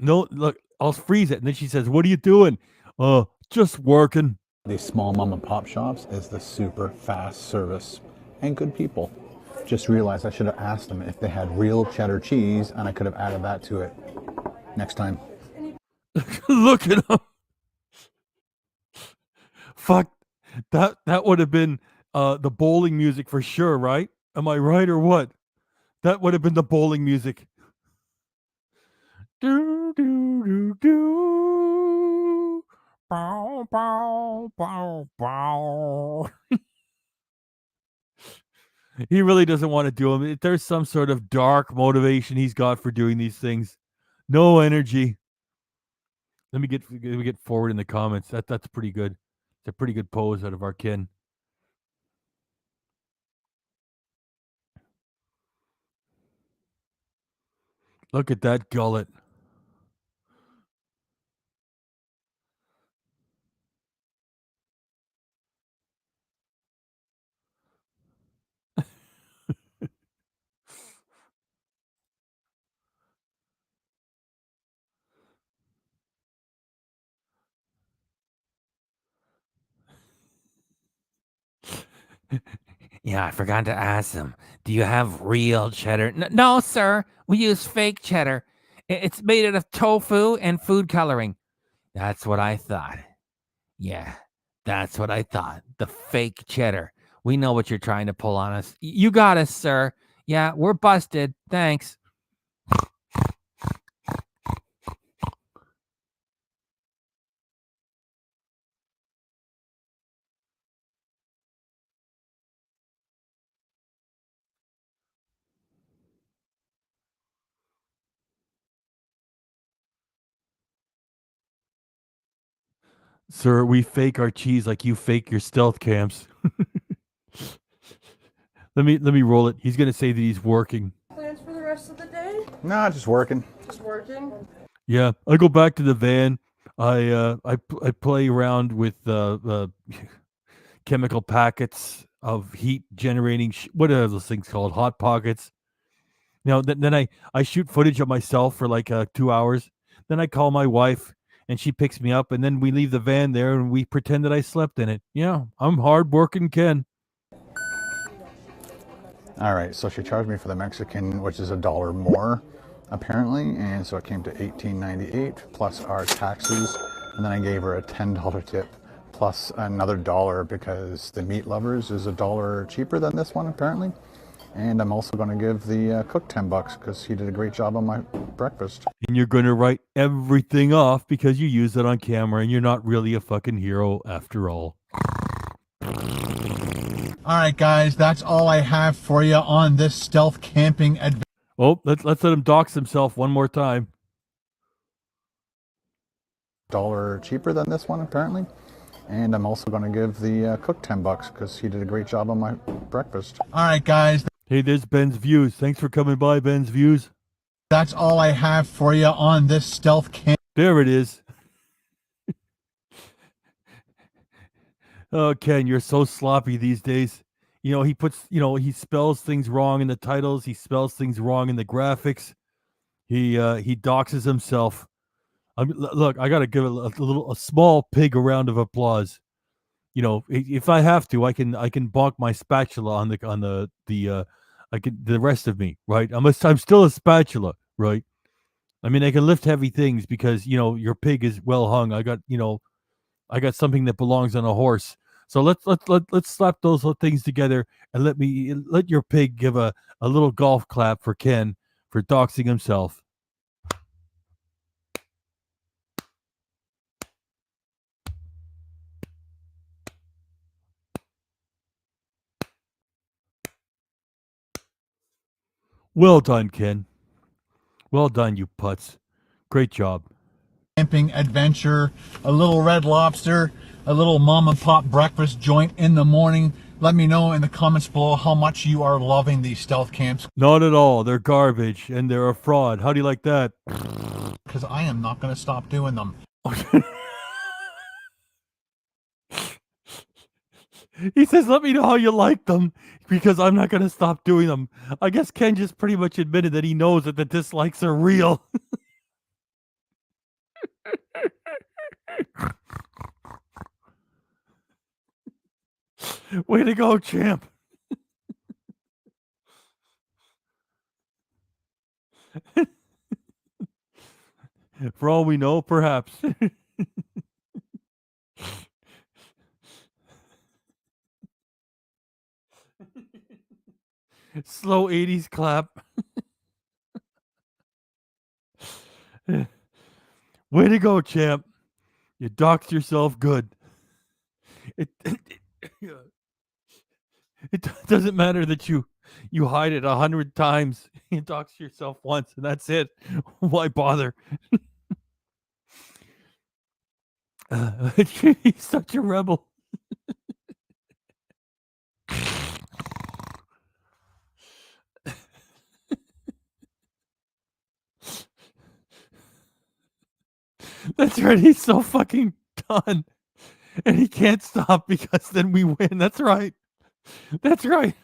I'll freeze it. And then she says, "What are you doing?" Just working. These small mom and pop shops is the super fast service and good people. Just realized I should have asked them if they had real cheddar cheese, and I could have added that to it. Next time. Look at him. Fuck, that would have been the bowling music for sure, right? Am I right or what? That would have been the bowling music. Do do do do. Bow bow bow bow. He really doesn't want to do them. There's some sort of dark motivation he's got for doing these things. No energy. Let me get forward in the comments. That's pretty good. It's a pretty good pose out of our kin. Look at that gullet. Yeah, I forgot to ask him. Do you have real cheddar? No, sir. We use fake cheddar. It's made out of tofu and food coloring. That's what I thought. Yeah, that's what I thought. The fake cheddar. We know what you're trying to pull on us. You got us, sir. Yeah, we're busted. Thanks. Sir, we fake our cheese like you fake your stealth camps. Let me roll it. He's gonna say that he's working. Plans for the rest of the day? Nah, just working. Just working. Yeah, I go back to the van. I play around with chemical packets of heat generating. What are those things called? Hot pockets. Then I shoot footage of myself for like 2 hours. Then I call my wife and she picks me up, and then we leave the van there and we pretend that I slept in it. Yeah, I'm hard working, Ken. All right, so she charged me for the Mexican, which is $1 more, apparently, and so it came to $18.98 plus our taxes, and then I gave her a $10 tip plus another $1 because the meat lovers is $1 cheaper than this one apparently, and I'm also going to give the cook $10 because he did a great job on my breakfast. And you're going to write everything off because you use it on camera, and you're not really a fucking hero after all. All right, guys, that's all I have for you on this stealth camping adventure. Oh, let's let him dox himself one more time. $1 cheaper than this one apparently, and I'm also going to give the cook $10 because he did a great job on my breakfast. All right, guys, Hey, there's Ben's Views. Thanks for coming by, Ben's Views. that's all I have for you on this stealth camp. There it is. Oh, Ken, you're so sloppy these days. He puts, he spells things wrong in the titles. He spells things wrong in the graphics. He doxes himself. Look, I gotta give a small pig a round of applause. If I have to, I can bonk my spatula on the rest of me, right? I'm still a spatula, right? I mean, I can lift heavy things because your pig is well hung. I got something that belongs on a horse. So let's slap those things together and let your pig give a little golf clap for Ken for doxing himself. Well done, Ken. Well done, you putz. Great job. Camping adventure, a little Red Lobster, a little mom and pop breakfast joint in the morning. Let me know in the comments below how much you are loving these stealth camps. Not at all. They're garbage and they're a fraud. How do you like that? Because I am not going to stop doing them. He says, let me know how you like them because I'm not going to stop doing them. I guess Ken just pretty much admitted that he knows that the dislikes are real. Way to go, champ. For all we know, perhaps. Slow 80s clap. Way to go, champ. You doxed yourself good. It doesn't matter that you hide it 100 times. You dox yourself once and that's it. Why bother? He's such a rebel. That's right. He's so fucking done. And he can't stop because then we win. That's right. That's right.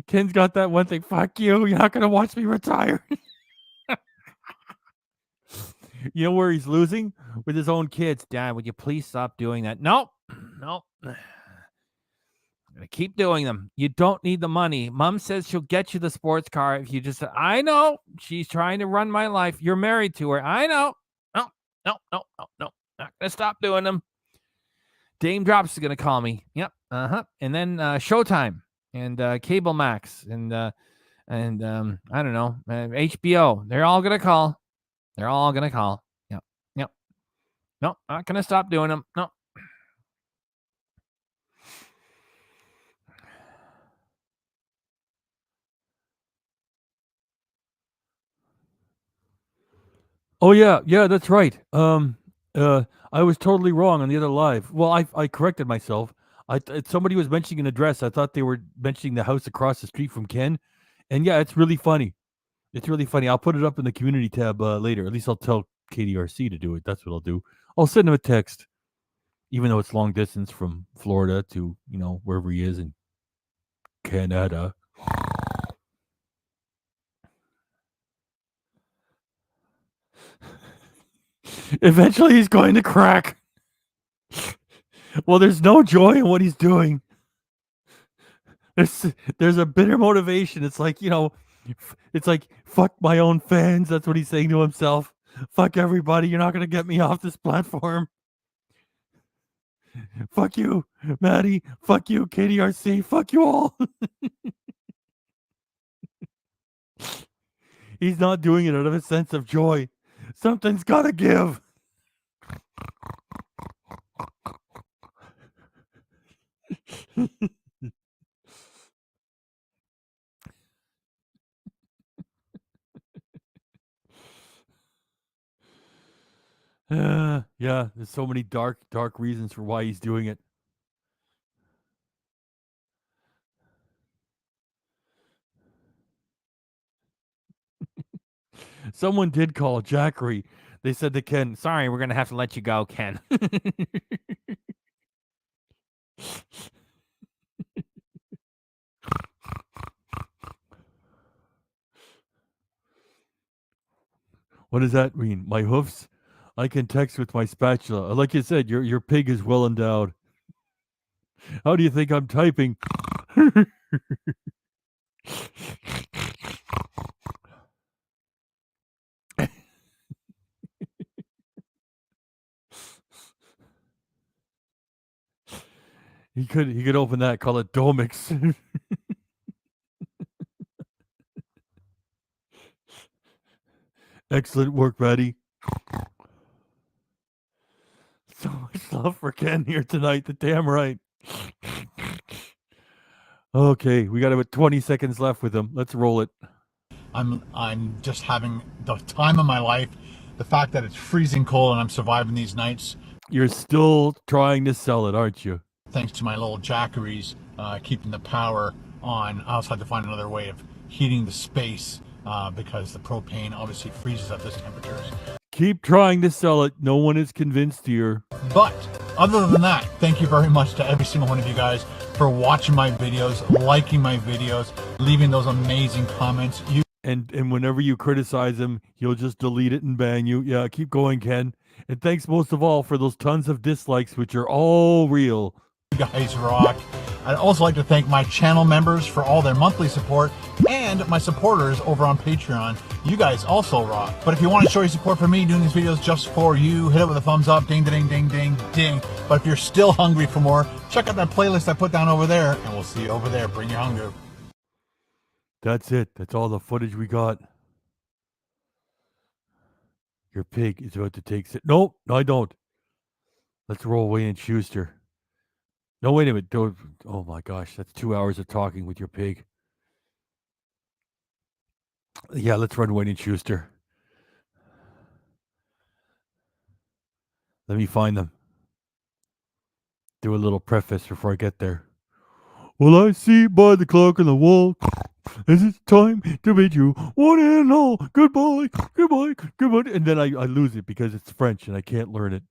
Ken's got that one thing. Fuck you. You're not going to watch me retire. You know where he's losing? With his own kids. Dad, would you please stop doing that? Nope. Nope. Keep doing them. You don't need the money. Mom says she'll get you the sports car if you just. I know she's trying to run my life. You're married to her. I know. No. Not gonna stop doing them. Dame Drops is gonna call me. Yep. And then Showtime and Cable Max and I don't know, HBO. They're all gonna call. Yep. No, not gonna stop doing them. No. Oh yeah, that's right. I was totally wrong on the other live. Well, I corrected myself. Somebody was mentioning an address. I thought they were mentioning the house across the street from Ken, and yeah, it's really funny. It's really funny. I'll put it up in the community tab later. At least I'll tell KDRC to do it. That's what I'll do. I'll send him a text, even though it's long distance from Florida to wherever he is in Canada. Eventually, he's going to crack. Well, there's no joy in what he's doing. There's a bitter motivation. It's like, it's like, fuck my own fans. That's what he's saying to himself. Fuck everybody. You're not going to get me off this platform. Fuck you, Maddie. Fuck you, KDRC. Fuck you all. He's not doing it out of a sense of joy. Something's got to give. Yeah, there's so many dark reasons for why he's doing it. Someone did call Jackery. They said to Ken, Sorry, we're gonna have to let you go, Ken. what does that mean? My hoofs? I can text with my spatula. Like you said, your pig is well endowed. How do you think I'm typing? He could open that, call it Domix. Excellent work, Maddie. So much love for Ken here tonight. The damn right. Okay, we got about 20 seconds left with him. Let's roll it. I'm just having the time of my life. The fact that it's freezing cold and I'm surviving these nights. You're still trying to sell it, aren't you? Thanks to my little jackeries keeping the power on. I also had to find another way of heating the space because the propane obviously freezes at this temperatures. Keep trying to sell it. No one is convinced here. But other than that, thank you very much to every single one of you guys for watching my videos, liking my videos, leaving those amazing comments. And whenever you criticize him, he'll just delete it and ban you. Yeah, keep going, Ken. And thanks most of all for those tons of dislikes, which are all real. You guys rock. I'd also like to thank my channel members for all their monthly support and my supporters over on Patreon. You guys also rock. But if you want to show your support for me doing these videos just for you, hit it with a thumbs up, ding, ding, ding, ding, ding. But if you're still hungry for more, check out that playlist I put down over there, and we'll see you over there. Bring your hunger. That's it. That's all the footage we got. Your pig is about to take it. No, I don't. Let's roll Wayne and Schuster. No, wait a minute. Don't. Oh my gosh, that's 2 hours of talking with your pig. Yeah, let's run Wayne and Schuster. Let me find them. Do a little preface before I get there. Well, I see by the clock on the wall, as it's time to bid you one and all goodbye, goodbye, goodbye. And then I lose it because it's French and I can't learn it.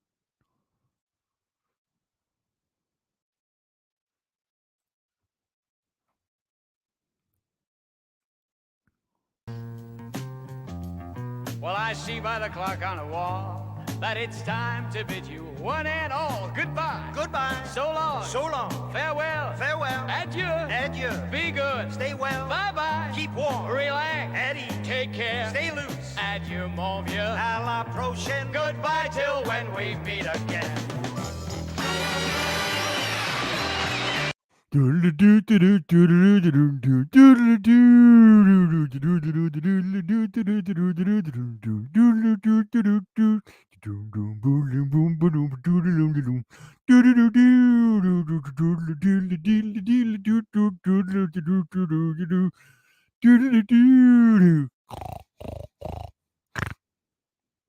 Well, I see by the clock on the wall, that it's time to bid you one and all goodbye. Goodbye. So long. So long. Farewell. Farewell. Adieu. Adieu. Be good. Stay well. Bye-bye. Keep warm. Relax. At ease. Take care. Stay loose. Adieu, mon vieux. À la prochaine. Goodbye till when we meet again.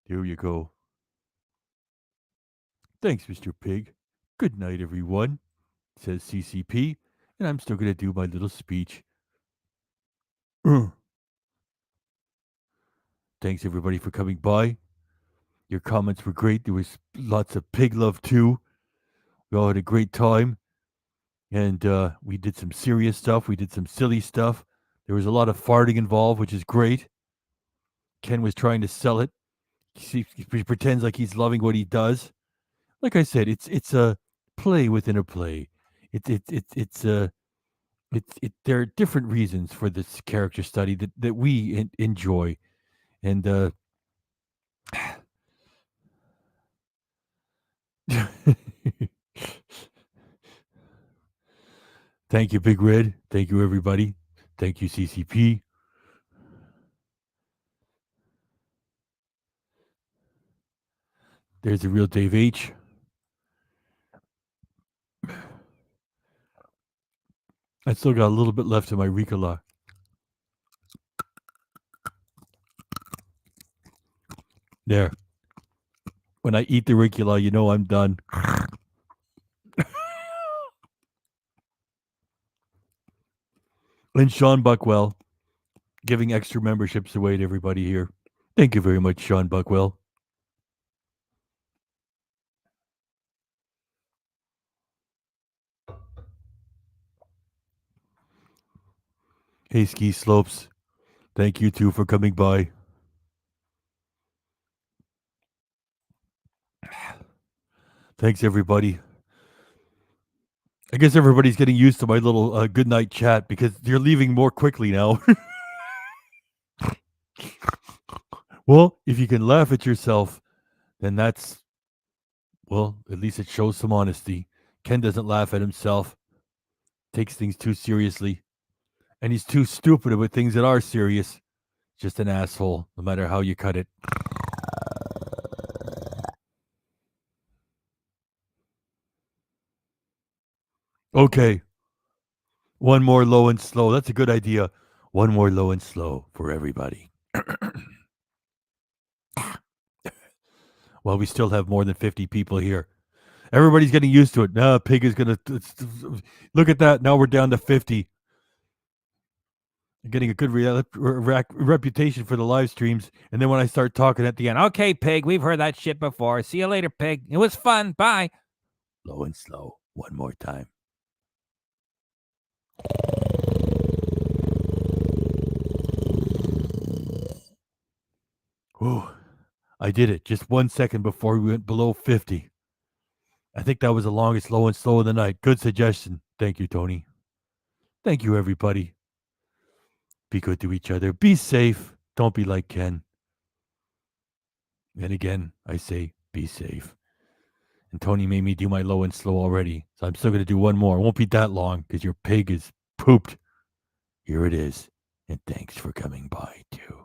There you go. Thanks, Mr. Pig. Good night, everyone, says CCP, and I'm still going to do my little speech. Thanks, everybody, for coming by. Your comments were great. There was lots of pig love, too. We all had a great time. And we did some serious stuff. We did some silly stuff. There was a lot of farting involved, which is great. Ken was trying to sell it. He pretends like he's loving what he does. Like I said, it's a play within a play. There are different reasons for this character study that we enjoy, and thank you, Big Red. Thank you, everybody. Thank you, CCP. There's the real Dave H. I still got a little bit left in my Ricola. There. When I eat the Ricola, you know I'm done. And Sean Buckwell giving extra memberships away to everybody here. Thank you very much, Sean Buckwell. Hey, Ski Slopes. Thank you, too, for coming by. Thanks, everybody. I guess everybody's getting used to my little good night chat because you're leaving more quickly now. Well, if you can laugh at yourself, then that's, well, at least it shows some honesty. Ken doesn't laugh at himself, takes things too seriously, and he's too stupid about things that are serious. Just an asshole, no matter how you cut it. Okay. One more low and slow. That's a good idea. One more low and slow for everybody. Well, we still have more than 50 people here. Everybody's getting used to it. Now, Pig is going to... Look at that. Now we're down to 50. Getting a good reputation for the live streams. And then when I start talking at the end, Okay, Pig, we've heard that shit before. See you later, Pig. It was fun. Bye. Low and slow. One more time. Ooh, I did it just 1 second before we went below 50. I think that was the longest low and slow of the night. Good suggestion. Thank you, Tony. Thank you, everybody. Be good to each other. Be safe. Don't be like Ken. And again, I say be safe. And Tony made me do my low and slow already. So I'm still going to do one more. It won't be that long because your pig is pooped. Here it is. And thanks for coming by, too.